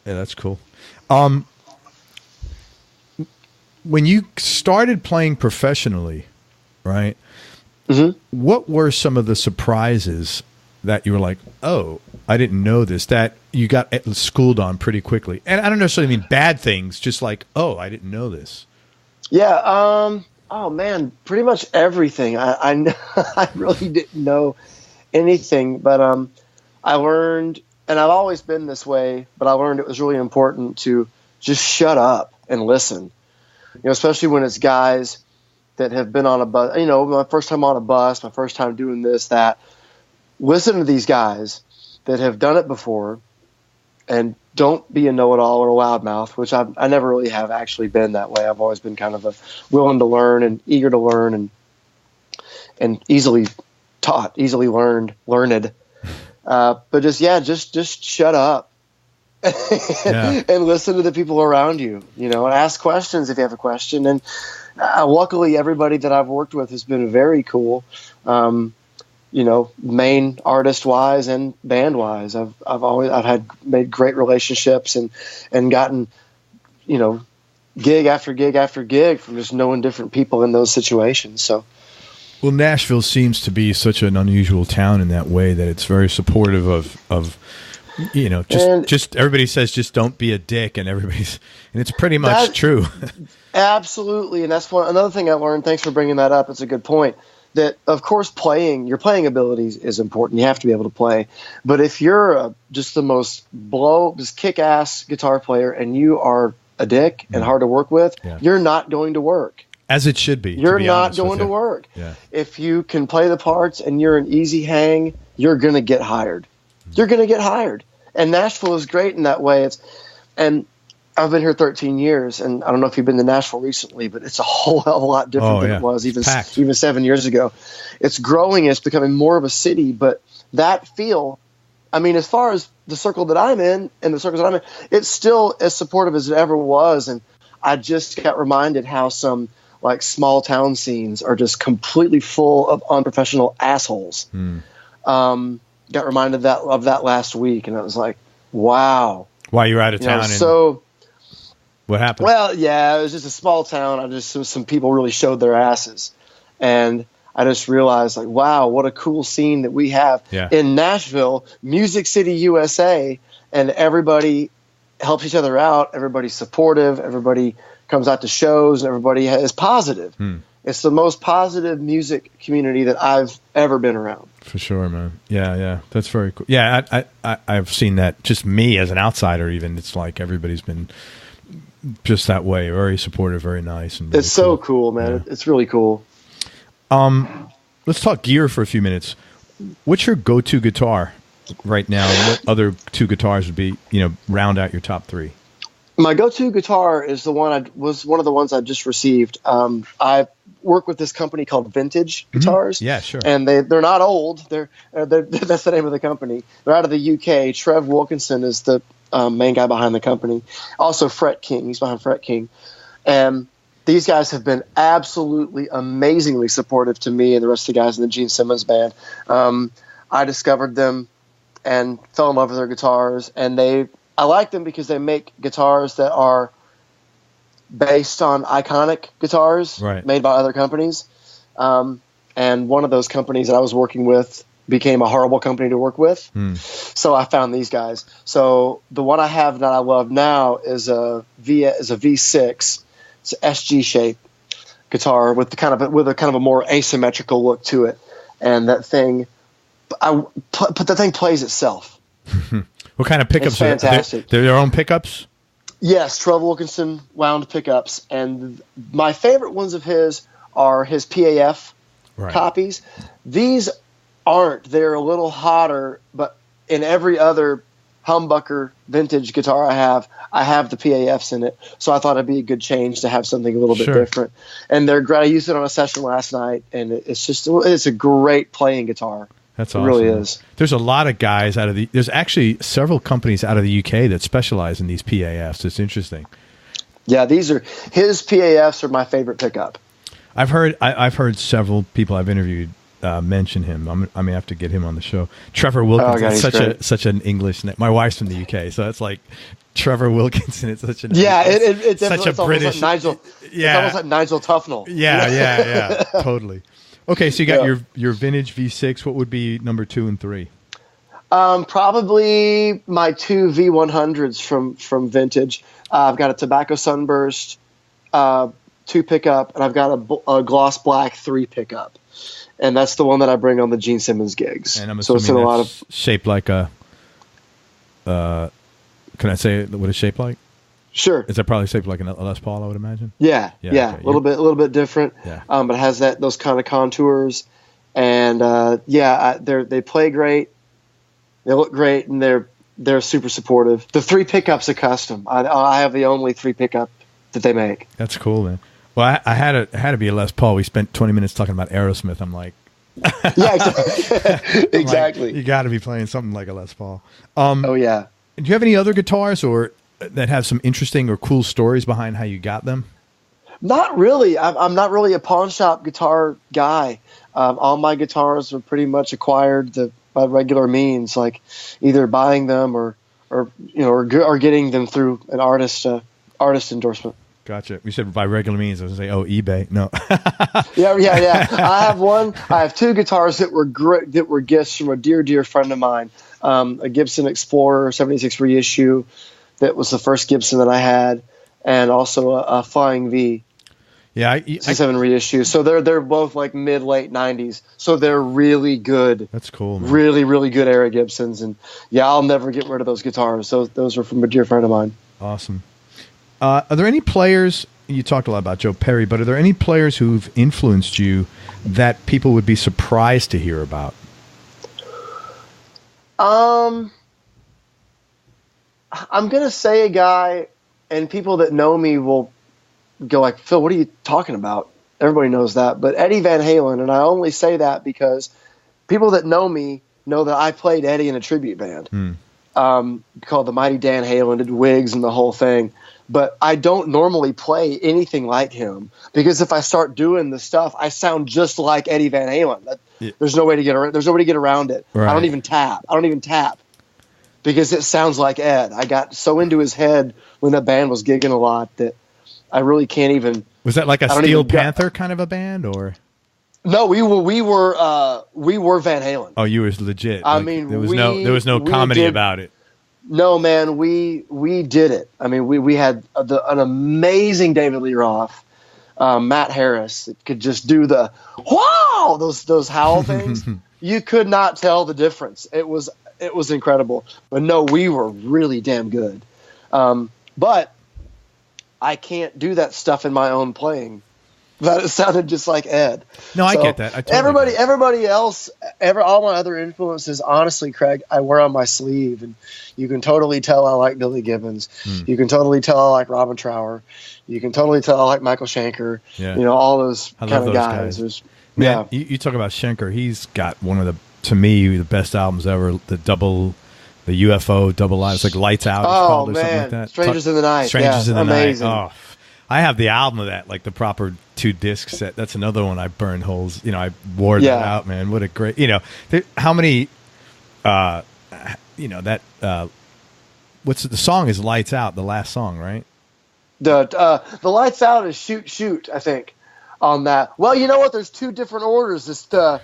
yeah, that's cool. When you started playing professionally, right? Mm-hmm. What were some of the surprises that you were like, oh, I didn't know this, that you got schooled on pretty quickly? And I don't necessarily mean bad things, just like, oh, I didn't know this. Yeah. Oh, man, pretty much everything. I really didn't know anything, but I learned, and I've always been this way, but I learned it was really important to just shut up and listen, especially when it's guys that have been on a bus, my first time on a bus, my first time doing this, that. Listen to these guys that have done it before, and don't be a know-it-all or a loudmouth, which I never really have actually been that way. I've always been kind of willing to learn and eager to learn and easily taught, easily learned. But just shut up and listen to the people around you, and ask questions if you have a question. And luckily, everybody that I've worked with has been very cool. Main artist wise and band wise, I've made great relationships and gotten, gig after gig after gig from just knowing different people in those situations. So, well, Nashville seems to be such an unusual town in that way that it's very supportive of just everybody says just don't be a dick, and it's pretty much true. Absolutely, and that's another thing I learned. Thanks for bringing that up. It's a good point. That, of course, your playing abilities is important. You have to be able to play. But if you're just the most kick-ass guitar player and you are a dick and hard to work with, you're not going to work. As it should be. You're not going to work. Yeah. If you can play the parts and you're an easy hang, you're going to get hired. You're going to get hired. And Nashville is great in that way. And I've been here 13 years, and I don't know if you've been to Nashville recently, but it's a whole hell of a lot different than it was even 7 years ago. It's growing. It's becoming more of a city, but that feel, as far as the circle that I'm in and the circles that I'm in, it's still as supportive as it ever was. And I just got reminded how some small town scenes are just completely full of unprofessional assholes. got reminded of that last week, and I was like, wow. While you were out of town. So what happened? Well, yeah, it was just a small town. Some people really showed their asses, and I just realized, like, wow, what a cool scene that we have in Nashville, Music City, USA, and everybody helps each other out. Everybody's supportive. Everybody comes out to shows, and everybody is positive. It's the most positive music community that I've ever been around. For sure, man. Yeah, that's very cool. Yeah, I've seen that. Just me as an outsider, even, it's like everybody's been just that way, very supportive, very nice, and it's so cool, man. Yeah. It's really cool. Let's talk gear for a few minutes. What's your go-to guitar right now? And what other two guitars would be, round out your top three? My go-to guitar is one of the ones I just received. I work with this company called Vintage Guitars. Yeah, sure. And they're not old. They're that's the name of the company. They're out of the UK. Trev Wilkinson is the main guy behind the company. Also Fret King. He's behind Fret King. And these guys have been absolutely amazingly supportive to me and the rest of the guys in the Gene Simmons band. I discovered them and fell in love with their guitars, and I like them because they make guitars that are based on iconic guitars made by other companies. And one of those companies that I was working with became a horrible company to work with. So I found these guys. So the one I have that I love now is a V6. It's an SG shape guitar with a kind of a more asymmetrical look to it, and that thing, but the thing plays itself. What kind of pickups? It's fantastic. They're their own pickups. Yes, Trev Wilkinson wound pickups, and my favorite ones of his are his PAF copies. These aren't. They're a little hotter, but in every other humbucker vintage guitar I have the PAFs in it, so I thought it'd be a good change to have something a little bit different. And they're great. I used it on a session last night, and it's a great playing guitar. That's awesome. It really is. There's a lot of guys there's actually several companies out of the UK that specialize in these PAFs. It's interesting. Yeah, his PAFs are my favorite pickup. I've heard several people I've interviewed mention him. I may have to get him on the show. Trevor Wilkinson, such an English name. My wife's from the UK, so it's like Trevor Wilkinson. It's such it's such a British. Like Nigel, it's almost like Nigel Tufnell. Yeah, totally. Okay, so you got your vintage V6. What would be number 2 and 3? Probably my 2 V100s from Vintage. I've got a Tobacco Sunburst 2 pickup, and I've got a Gloss Black 3 pickup. And that's the one that I bring on the Gene Simmons gigs. And I'm assuming it's in a lot of shaped like a. Can I say what it's shaped like? Sure. Is that probably shaped like a Les Paul? I would imagine. Yeah. Okay. A little bit different. Yeah. But it has those kind of contours, and they play great. They look great, and they're super supportive. The 3 pickups are custom. I have the only 3 pickup that they make. That's cool, man. Well, I had to be a Les Paul. We spent 20 minutes talking about Aerosmith. I'm like, yeah, exactly. Like, you got to be playing something like a Les Paul. Oh yeah. Do you have any other guitars or that have some interesting or cool stories behind how you got them? Not really. I'm not really a pawn shop guitar guy. All my guitars are pretty much acquired by regular means, like either buying them or getting them through an artist endorsement. Gotcha. You said by regular means. I was going to say, eBay. No. Yeah. I have 2 guitars that were gifts from a dear friend of mine. A Gibson Explorer 76 reissue that was the first Gibson that I had, and also a Flying V. Yeah, 67 reissue. So they're both like mid-late 90s. So they're really good. That's cool, man. Really, really good era Gibsons. And yeah, I'll never get rid of those guitars. Those are from a dear friend of mine. Awesome. Are there any players, you talked a lot about Joe Perry, but are there any players who've influenced you that people would be surprised to hear about? I'm going to say a guy, and people that know me will go like, Phil, what are you talking about? Everybody knows that. But Eddie Van Halen, and I only say that because people that know me know that I played Eddie in a tribute band called the Mighty Dan Halen, did wigs and the whole thing. but I don't normally play anything like him, because if I start doing the stuff, I sound just like Eddie Van Halen. There's no way to get around. There's no way to get around it. Right. I don't even tap because it sounds like Ed. I got so into his head when that band was gigging a lot that I really can't even. Was that like a Steel Panther kind of a band, or? No, we were Van Halen. Oh, you were legit. I mean, there was no comedy about it. No, man, we did it. I mean, we had an amazing David Lee Roth, Matt Harris. It could just do the wow, those howl things. You could not tell the difference. It was incredible. But no, we were really damn good. But I can't do that stuff in my own playing. But it sounded just like Ed. No, I get that. Everybody else, all my other influences, honestly, Craig, I wear on my sleeve, and you can totally tell I like Billy Gibbons. You can totally tell I like Robin Trower. You can totally tell I like Michael Schenker. Yeah. You know, all those kind of guys. Man, you talk about Schenker. He's got one of to me, the best albums ever. The UFO double live. It's like Lights Out. Oh, or man. Something like that. Strangers in the Night. Strangers in the amazing. Night. Oh, I have the album of that, like the proper 2-disc set. That's another one I burned holes. You know, I wore that out, man. What a great, how many, what's the song is Lights Out, the last song, right? The Lights Out is Shoot, I think, on that. Well, you know what? There's two different orders. It's the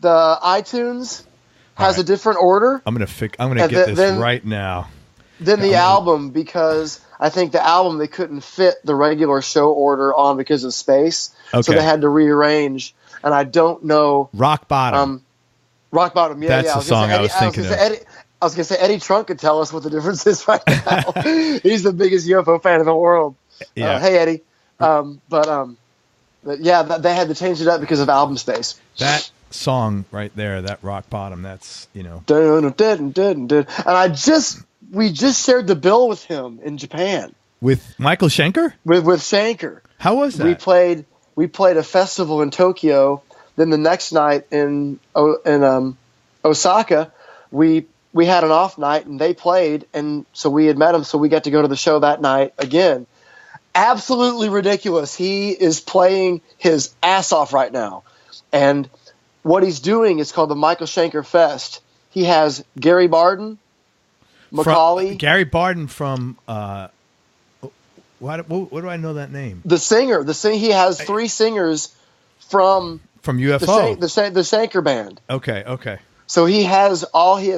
iTunes has a different order. I'm gonna get this right now. Then the album, because I think the album they couldn't fit the regular show order on because of space, so they had to rearrange. And I don't know. Rock Bottom. Rock Bottom. Yeah, that's the song I was thinking of. I was gonna say Eddie Trunk could tell us what the difference is right now. He's the biggest UFO fan in the world. Yeah. Hey Eddie. But yeah, they had to change it up because of album space. That song right there, that Rock Bottom, that's And we just shared the bill with him in Japan. With Michael Schenker? With Schenker. How was that? We played a festival in Tokyo. Then the next night in Osaka, we had an off night and they played, and so we had met him. So we got to go to the show that night again. Absolutely ridiculous. He is playing his ass off right now, and what he's doing is called the Michael Schenker Fest. He has Gary Barden. Gary Barden from what do I know that name? The singer. He has three singers from UFO. The Schenker band. Okay. So he has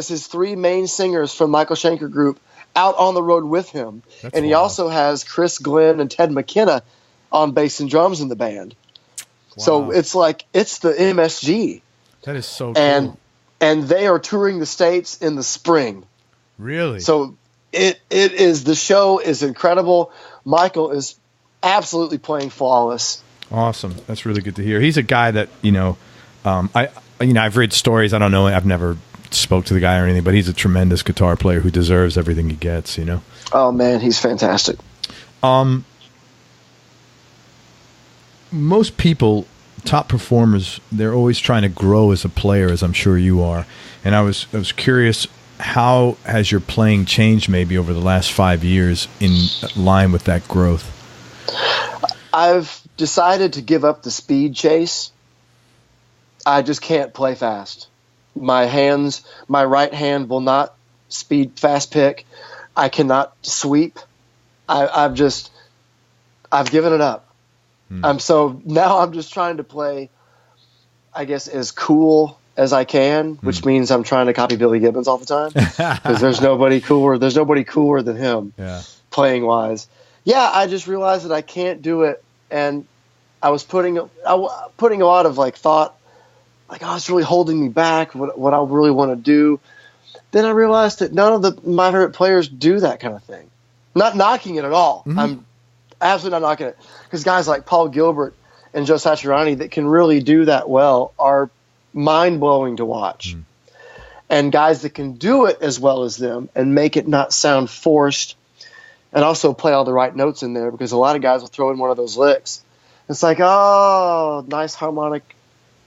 his three main singers from Michael Schenker Group out on the road with him. That's and he wild. also has Chris Glenn and Ted McKenna on bass and drums in the band. Wow. So it's the MSG. That is so cool. And they are touring the States in the spring. Really? So it is, the show is incredible. Michael is absolutely playing flawless. Awesome. That's really good to hear. He's a guy that, I've read stories. I don't know. I've never spoke to the guy or anything, but he's a tremendous guitar player who deserves everything he gets, Oh man, he's fantastic. Most people, top performers, they're always trying to grow as a player, as I'm sure you are. And I was curious, how has your playing changed maybe over the last 5 years in line with that growth? I've decided to give up the speed chase. I just can't play fast. My right hand will not fast pick. I cannot sweep. I've given it up. So now I'm just trying to play, I guess, as cool as I can, which means I'm trying to copy Billy Gibbons all the time, because there's nobody cooler than him, playing wise. Yeah, I just realized that I can't do it, and I was putting a lot of thought, it's really holding me back. What I really want to do. Then I realized that none of my favorite players do that kind of thing. Not knocking it at all. Mm-hmm. I'm absolutely not knocking it, because guys like Paul Gilbert and Joe Satriani that can really do that well are mind-blowing to watch. And guys that can do it as well as them and make it not sound forced, and also play all the right notes in there, because a lot of guys will throw in one of those licks. It's like, oh, nice harmonic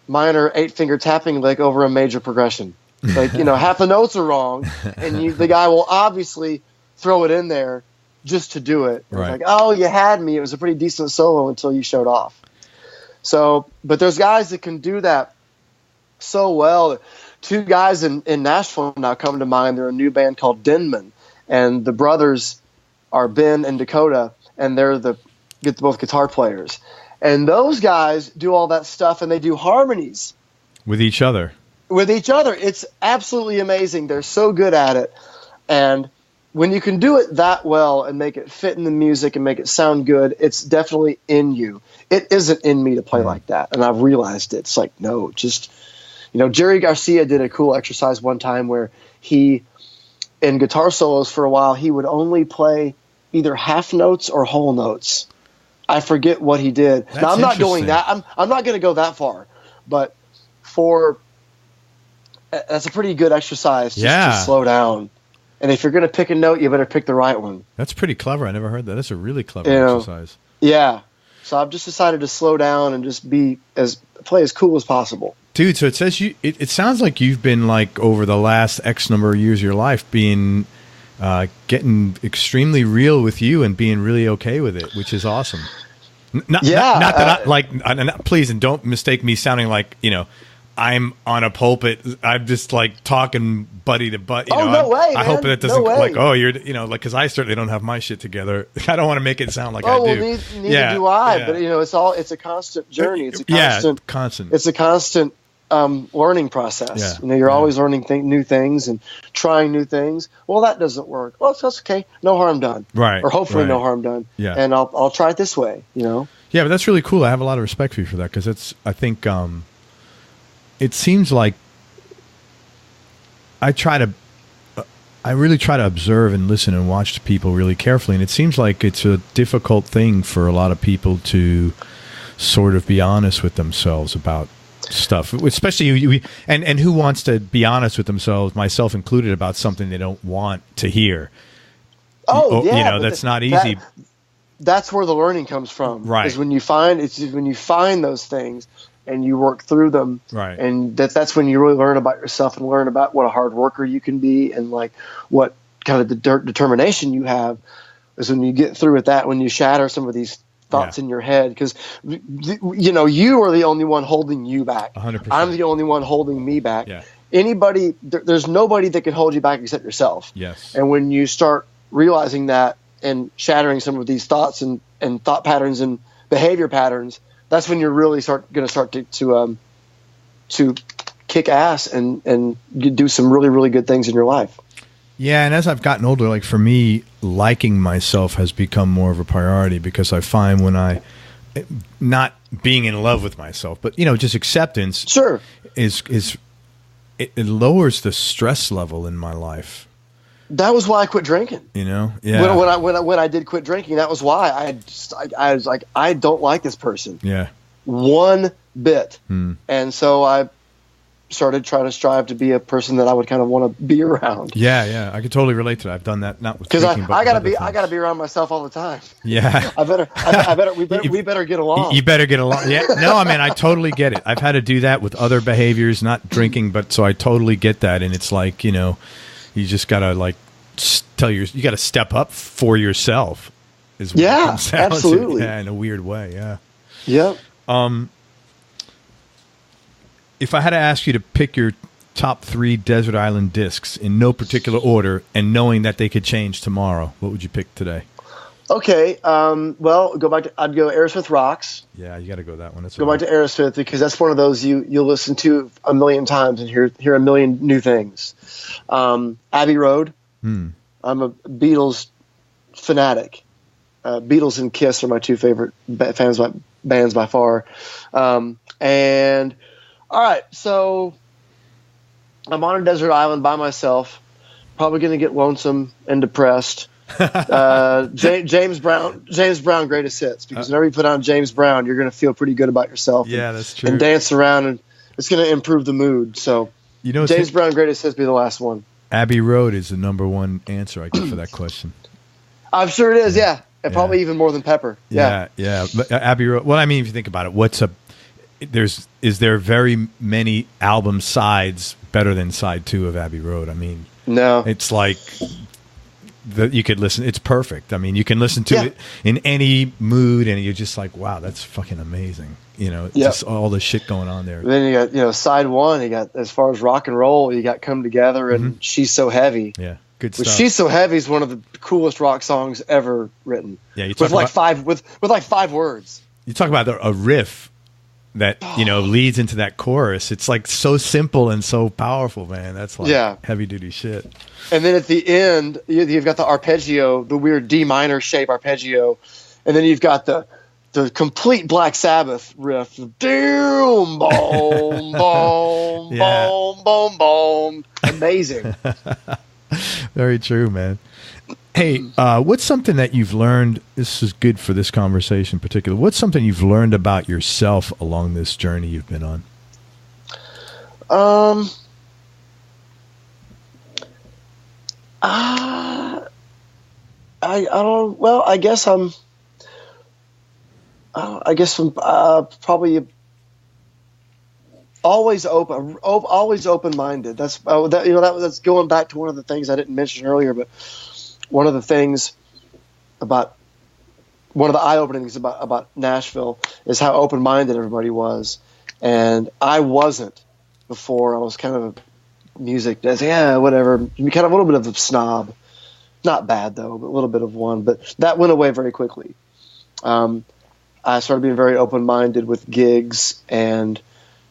minor 8-finger tapping lick over a major progression. Half the notes are wrong, and the guy will obviously throw it in there just to do it. It was Right. like, oh, you had me. It was a pretty decent solo until you showed off. So, but there's guys that can do that so well. Two guys in Nashville now come to mind. They're a new band called Denman, and the brothers are Ben and Dakota, and they're both guitar players. And those guys do all that stuff, and they do harmonies with each other. It's absolutely amazing. They're so good at it. And when you can do it that well and make it fit in the music and make it sound good, it's definitely in you. It isn't in me to play like that. And I've realized it. It's like, no, just, Jerry Garcia did a cool exercise one time where he, in guitar solos for a while, he would only play either half notes or whole notes. I forget what he did. That's now I'm not going interesting. that. I'm not going to go that far, but that's a pretty good exercise just to slow down. And if you're going to pick a note, you better pick the right one. That's pretty clever. I never heard that. That's a really clever exercise. Yeah. So I've just decided to slow down and just play as cool as possible. Dude, so it says it sounds like you've been like over the last X number of years of your life being getting extremely real with you and being really okay with it, which is awesome. Not that please, and don't mistake me sounding like, I'm on a pulpit. I'm just like talking buddy to buddy. No way, I hope man. that doesn't No way. you're, because I certainly don't have my shit together. I don't want to make it sound like I do. Neither do I. Yeah. But it's a constant journey. It's a constant. It's a constant learning process. Yeah. You're always learning new things and trying new things. Well, that doesn't work. Well, that's okay. No harm done. Right. Or hopefully right. no harm done. Yeah. And I'll try it this way. Yeah, but that's really cool. I have a lot of respect for you for that because I think. It seems like I really try to observe and listen and watch people really carefully, and it seems like it's a difficult thing for a lot of people to sort of be honest with themselves about stuff, especially you and who wants to be honest with themselves, myself included, about something they don't want to hear. That's not easy. That's where the learning comes from. Right. Is when you find those things and you work through them. Right. And that's when you really learn about yourself and learn about what a hard worker you can be and like what kind of determination you have is when you get through with that, when you shatter some of these thoughts in your head, because you are the only one holding you back. 100%. I'm the only one holding me back. Yeah. There's nobody that can hold you back except yourself. Yes. And when you start realizing that and shattering some of these thoughts and thought patterns and behavior patterns, that's when you're really going to start to kick ass and do some really, really good things in your life. Yeah, and as I've gotten older, like for me, liking myself has become more of a priority because I find when not being in love with myself, but just acceptance, sure, it lowers the stress level in my life. That was why I quit drinking. Yeah. When I did quit drinking, that was why I was like, I don't like this person. Yeah. One bit. And so I started trying to strive to be a person that I would kind of want to be around. Yeah. I could totally relate to that. I've done that not with because drinking, but I gotta be around myself all the time. Yeah. we better get along. You better get along. Yeah. No, I mean, I totally get it. I've had to do that with other behaviors, not drinking, but so I totally get that. And it's like, you just gotta like you gotta step up for yourself. Absolutely. Yeah, in a weird way. Yeah. Yep. If I had to ask you to pick your top 3 Desert Island discs in no particular order and knowing that they could change tomorrow, what would you pick today? Okay. Well, I'd go Aerosmith Rocks. Yeah, you got to go that one. Go back to Aerosmith because that's one of those you'll listen to a million times and hear a million new things. Abbey Road. I'm a Beatles fanatic. Beatles and Kiss are my 2 favorite bands by far. And all right, so I'm on a desert island by myself, probably going to get lonesome and depressed. James Brown, greatest hits, because whenever you put on James Brown, you're going to feel pretty good about yourself. Yeah, that's true. And dance around, and it's going to improve the mood. So, James Brown, greatest hits, be the last one. Abbey Road is the number 1 answer I get for that question. I'm sure it is. Yeah, and probably even more than Pepper. Yeah. But Abbey Road. Well, I mean, if you think about it, is there very many album sides better than side 2 of Abbey Road? I mean, no. It's like that you could listen. It's perfect. I mean, you can listen to it in any mood, and you're just like, wow, that's fucking amazing. Just all the shit going on there. Then you got, side one, you got, as far as rock and roll, you got Come Together and She's So Heavy. Yeah, good stuff. She's So Heavy is one of the coolest rock songs ever written. Yeah, you talk with like five words. You talk about a riff that, leads into that chorus. It's like so simple and so powerful, man. That's like heavy duty shit. And then at the end, you've got the arpeggio, the weird D minor shape arpeggio. And then you've got the complete Black Sabbath riff. Doom, boom, boom, boom, boom, boom. Amazing. Very true, man. Hey, what's something that you've learned? This is good for this conversation in particular. What's something you've learned about yourself along this journey you've been on? I don't. Well, I guess I'm probably always open-minded. That's that's going back to one of the things I didn't mention earlier, but one of the eye-opening things about Nashville is how open-minded everybody was, and I wasn't before. I was kind of music, whatever, kind of a little bit of a snob. Not bad though, but a little bit of one. But that went away very quickly. I started being very open-minded with gigs and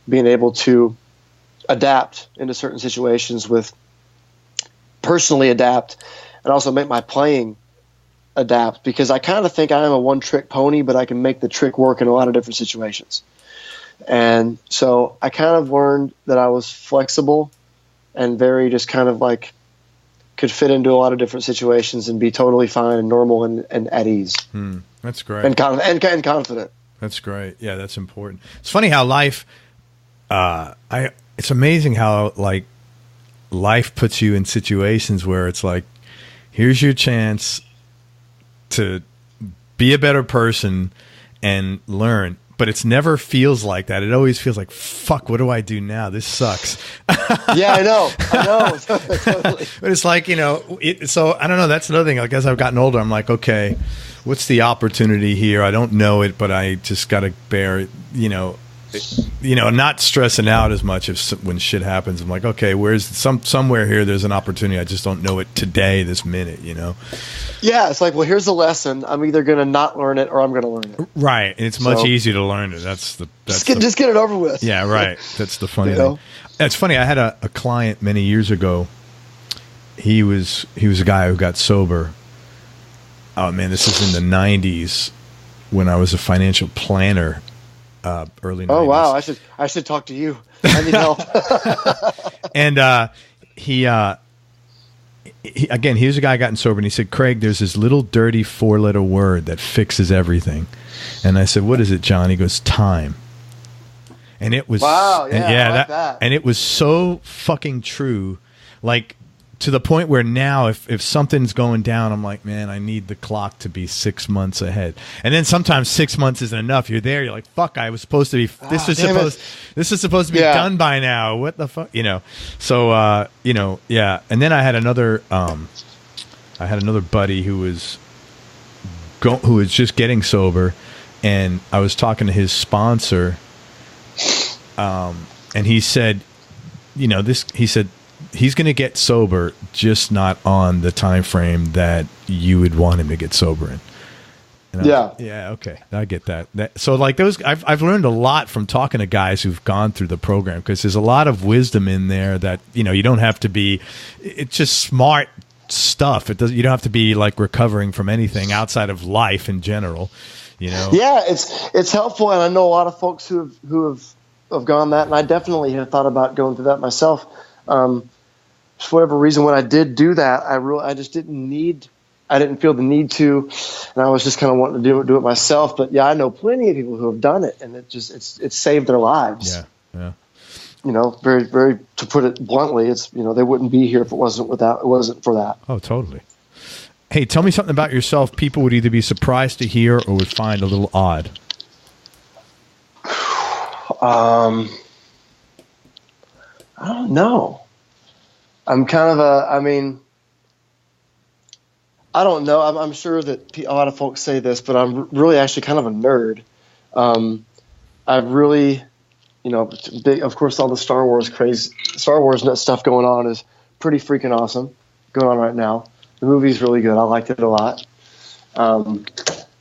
being able to adapt into certain situations, personally adapt, and also make my playing adapt, because I kind of think I am a one-trick pony, but I can make the trick work in a lot of different situations. And so I kind of learned that I was flexible and very just kind of like could fit into a lot of different situations and be totally fine and normal and at ease. That's great. And confident. That's great. Yeah, that's important. It's funny how life, it's amazing how like life puts you in situations where it's like, here's your chance to be a better person and learn. But it never feels like that. It always feels like, fuck, what do I do now? This sucks. Yeah, I know. Totally. But it's like, so I don't know. That's another thing. Like, as I've gotten older, I'm like, okay, what's the opportunity here? I don't know it, but I just got to bear it, not stressing out as much when shit happens. I'm like, okay, where's somewhere here? There's an opportunity. I just don't know it today, this minute, Yeah, it's like, well, here's the lesson. I'm either going to not learn it or I'm going to learn it. Right, and it's much easier to learn it. Just get it over with. Yeah, right. That's the funny thing. It's funny. I had a client many years ago. He was a guy who got sober. Oh man, this is in the 90s when I was a financial planner. Early 90s. Oh wow, I should talk to you. I need help. And he was a guy gotten sober, and he said, Craig, there's this little dirty 4-letter word that fixes everything. And I said, what is it, John? He goes, time. And it was wow, yeah, I like that. And it was so fucking true, like to the point where now if something's going down, I'm like, man, I need the clock to be 6 months ahead. And then sometimes 6 months isn't enough. You're there, you're like, fuck, I was supposed to be this is supposed to be done by now. What the fuck, So yeah. And then I had another buddy who was just getting sober, and I was talking to his sponsor, and he said, he's going to get sober, just not on the time frame that you would want him to get sober in. Okay, I get that. So like I've learned a lot from talking to guys who've gone through the program, because there's a lot of wisdom in there that you don't have to be. It's just smart stuff. You don't have to be like recovering from anything outside of life in general. Yeah, it's helpful, and I know a lot of folks who have gone that, and I definitely have thought about going through that myself. For whatever reason, when I did do that, I didn't feel the need to, and I was just kind of wanting to do it myself. But yeah, I know plenty of people who have done it, and it's saved their lives. Yeah. Very, very, to put it bluntly, it's they wouldn't be here if it wasn't for that. Oh, totally. Hey, tell me something about yourself people would either be surprised to hear or would find a little odd. I don't know. I'm kind of I don't know. I'm sure that a lot of folks say this, but I'm really actually kind of a nerd. I've really, of course, all the Star Wars stuff going on is pretty freaking awesome. Going on right now. The movie's really good. I liked it a lot.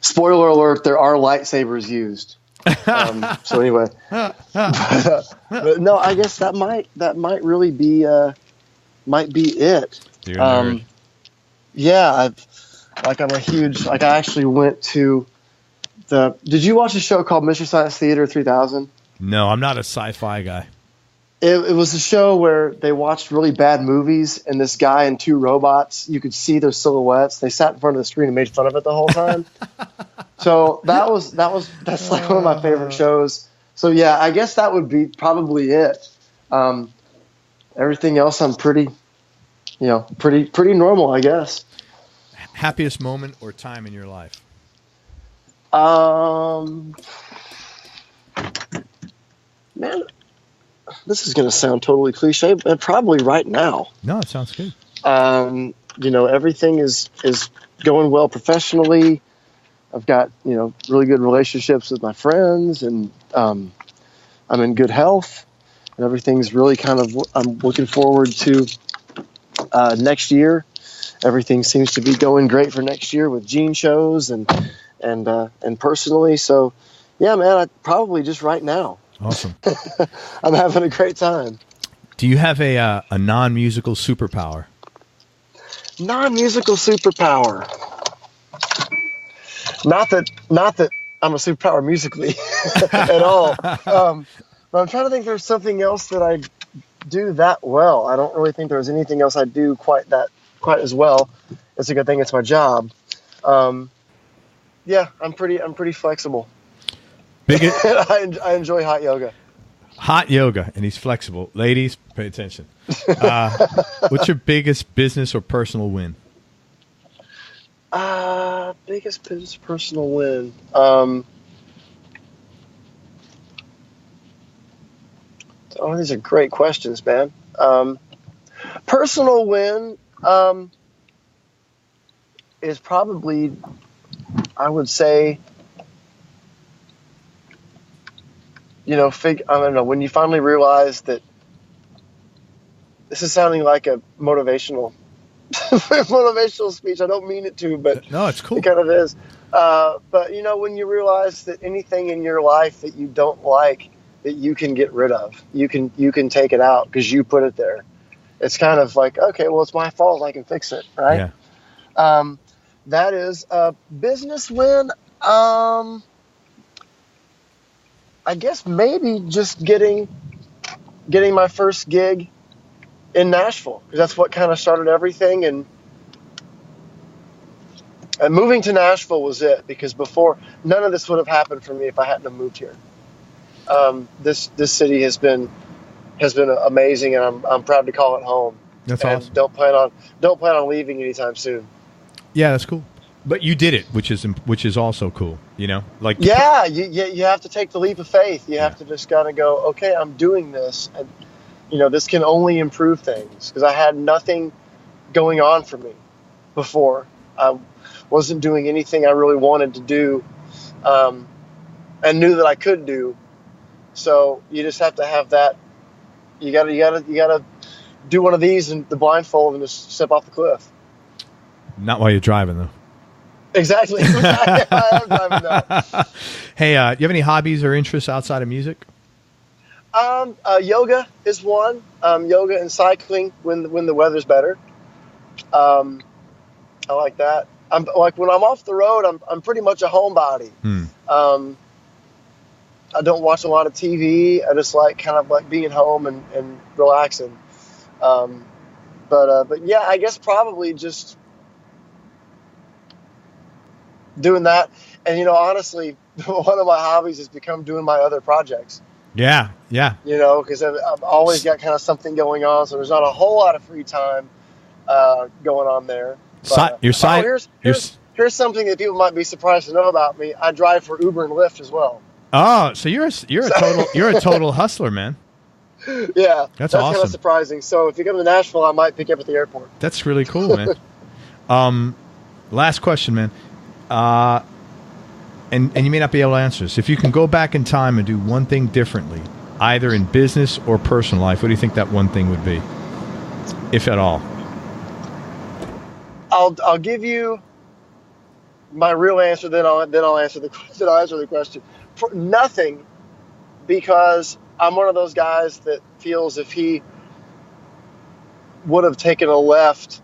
Spoiler alert: there are lightsabers used. So anyway, but no, I guess that might really be it. You're a nerd. Yeah, I'm a huge, I actually went to did you watch a show called Mystery Science Theater 3000? No, I'm not a sci-fi guy. It was a show where they watched really bad movies, and this guy and two robots, you could see their silhouettes. They sat in front of the screen and made fun of it the whole time. So that's like one of my favorite shows. So yeah, I guess that would be probably it. Everything else I'm pretty normal, I guess. Happiest moment or time in your life? Man, this is going to sound totally cliche, but probably right now. No, it sounds good. Everything is going well professionally. I've got, really good relationships with my friends, and I'm in good health, and everything's really I'm looking forward to next year. Everything seems to be going great for next year with Gene shows and personally. So yeah, man, probably just right now. Awesome. I'm having a great time. Do you have a non-musical superpower? Non-musical superpower. Not that I'm a superpower musically at all. But I'm trying to think if there's something else that I do that well. I don't really think there's anything else I do quite as well. It's a good thing it's my job. Yeah, I'm pretty flexible. I enjoy hot yoga. Hot yoga, and he's flexible. Ladies, pay attention. What's your biggest business or personal win? Biggest business personal win. These are great questions, man. Personal win is probably, I would say, I don't know, when you finally realize that this is sounding like a motivational speech. I don't mean it to, but no, it's cool. It kind of is. But when you realize that anything in your life that you don't like, that you can get rid of, you can take it out because you put it there. It's kind of like, okay, well, it's my fault. I can fix it, right? Yeah. That is a business win. I guess maybe just getting my first gig in Nashville, because that's what kind of started everything. And moving to Nashville was it, because before, none of this would have happened for me if I hadn't have moved here. This city has been amazing, and I'm proud to call it home. That's awesome. Don't plan on leaving anytime soon. Yeah, that's cool. But you did it, which is also cool. You have to take the leap of faith. You have to just gotta go, okay, I'm doing this, and this can only improve things, because I had nothing going on for me before. I wasn't doing anything I really wanted to do, and knew that I could do. So you just have to have that. You gotta do one of these and the blindfold and just step off the cliff. Not while you're driving, though. Exactly. I am driving now. Hey, do you have any hobbies or interests outside of music? Yoga is one. Yoga and cycling when the weather's better. I like that. I'm like, when I'm off the road, I'm pretty much a homebody. I don't watch a lot of TV. I just like kind of like being home and relaxing. But yeah, I guess probably just doing that. And honestly, one of my hobbies has become doing my other projects. Yeah. Because I've always got kind of something going on, so there's not a whole lot of free time going on there. But, here's something that people might be surprised to know about me. I drive for Uber and Lyft as well. Oh, so you're a total hustler, man. Yeah, that's awesome. Kind of surprising. So if you come to Nashville, I might pick you up at the airport. That's really cool, man. Last question, man. And you may not be able to answer this. If you can go back in time and do one thing differently, either in business or personal life, what do you think that one thing would be, if at all? I'll give you my real answer, then I'll answer the question. For nothing, because I'm one of those guys that feels if he would have taken a left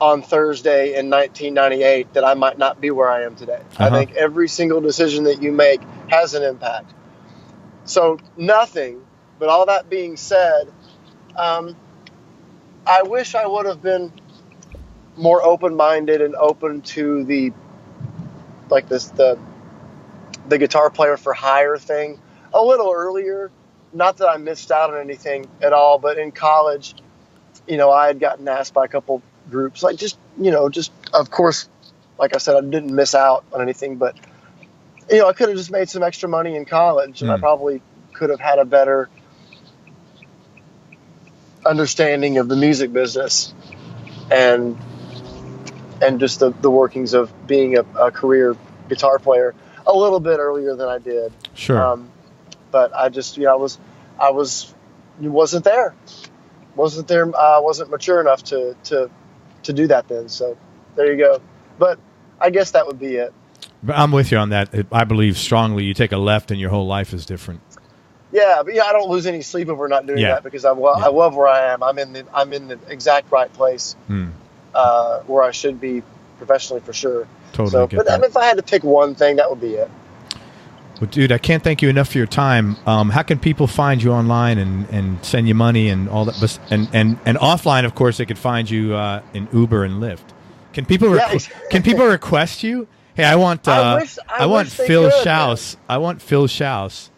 on Thursday in 1998, that I might not be where I am today. I think every single decision that you make has an impact. So nothing, but all that being said, I wish I would have been more open-minded and open to the guitar player for hire thing a little earlier. Not that I missed out on anything at all, but in college, I had gotten asked by a couple groups, like just of course, like I said, I didn't miss out on anything, but I could have just made some extra money in college, and I probably could have had a better understanding of the music business and just the workings of being a career guitar player a little bit earlier than I did. Sure. But I just, wasn't there. Wasn't mature enough to do that then. So there you go. But I guess that would be it. I'm with you on that. I believe strongly you take a left and your whole life is different. Yeah, but I don't lose any sleep over not doing that, because I love where I am. I'm in the exact right place where I should be professionally, for sure. Totally. But if I had to pick one thing, that would be it. Well, dude, I can't thank you enough for your time. How can people find you online and send you money and all that? And offline, of course, they could find you in Uber and Lyft. Can people can people request you? Hey, I want Phil Shouse. I want Phil Shouse.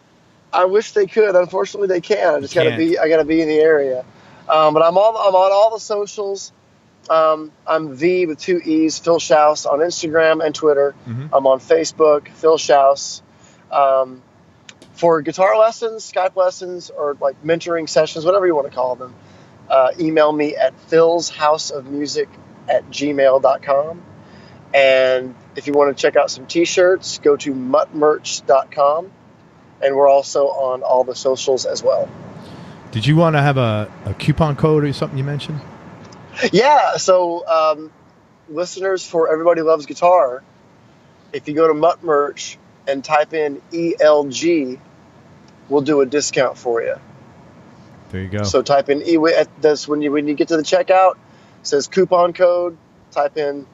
I wish they could. Unfortunately, they can't. I gotta be in the area. But I'm on all the socials. I'm with 2 E's, Phil Shouse, on Instagram and Twitter. I'm on Facebook, Phil Shouse. For guitar lessons, Skype lessons, or like mentoring sessions, whatever you want to call them, email me at philshouseofmusic@gmail.com. And if you want to check out some t-shirts, go to muttmerch.com. And we're also on all the socials as well. Did you want to have a coupon code or something you mentioned? Yeah. So listeners for Everybody Loves Guitar, if you go to Mutt Merch and type in ELG, we'll do a discount for you. There you go. So type in when you get to the checkout, it says coupon code, type in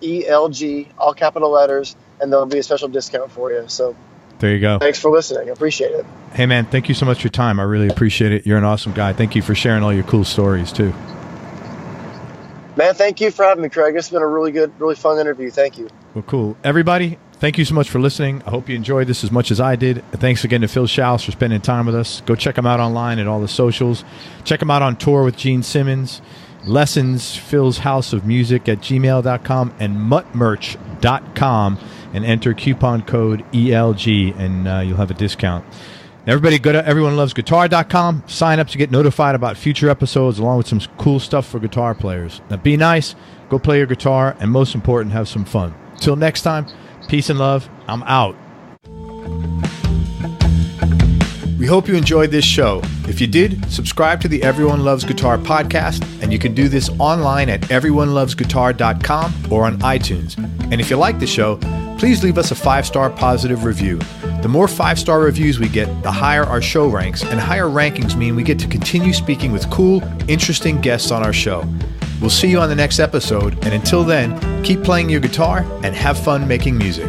ELG, all capital letters, and there'll be a special discount for you. So there you go. Thanks for listening. I appreciate it. Hey, man, thank you so much for your time. I really appreciate it. You're an awesome guy. Thank you for sharing all your cool stories, too. Man, thank you for having me, Craig. It's been a really good, really fun interview. Thank you. Well, cool. Everybody, thank you so much for listening. I hope you enjoyed this as much as I did. Thanks again to Phil Shouse for spending time with us. Go check him out online at all the socials. Check him out on tour with Gene Simmons. Lessons, Phil's House of Music at gmail.com and muttmerch.com, and enter coupon code ELG, and you'll have a discount. Everybody go to everyonelovesguitar.com. Sign up to get notified about future episodes, along with some cool stuff for guitar players. Now, be nice, go play your guitar, and most important, have some fun. Till next time, peace and love. I'm out. We hope you enjoyed this show. If you did, subscribe to the Everyone Loves Guitar podcast, and you can do this online at everyonelovesguitar.com or on iTunes. And if you like the show, please leave us a 5-star positive review. The more 5-star reviews we get, the higher our show ranks, and higher rankings mean we get to continue speaking with cool, interesting guests on our show. We'll see you on the next episode, and until then, keep playing your guitar and have fun making music.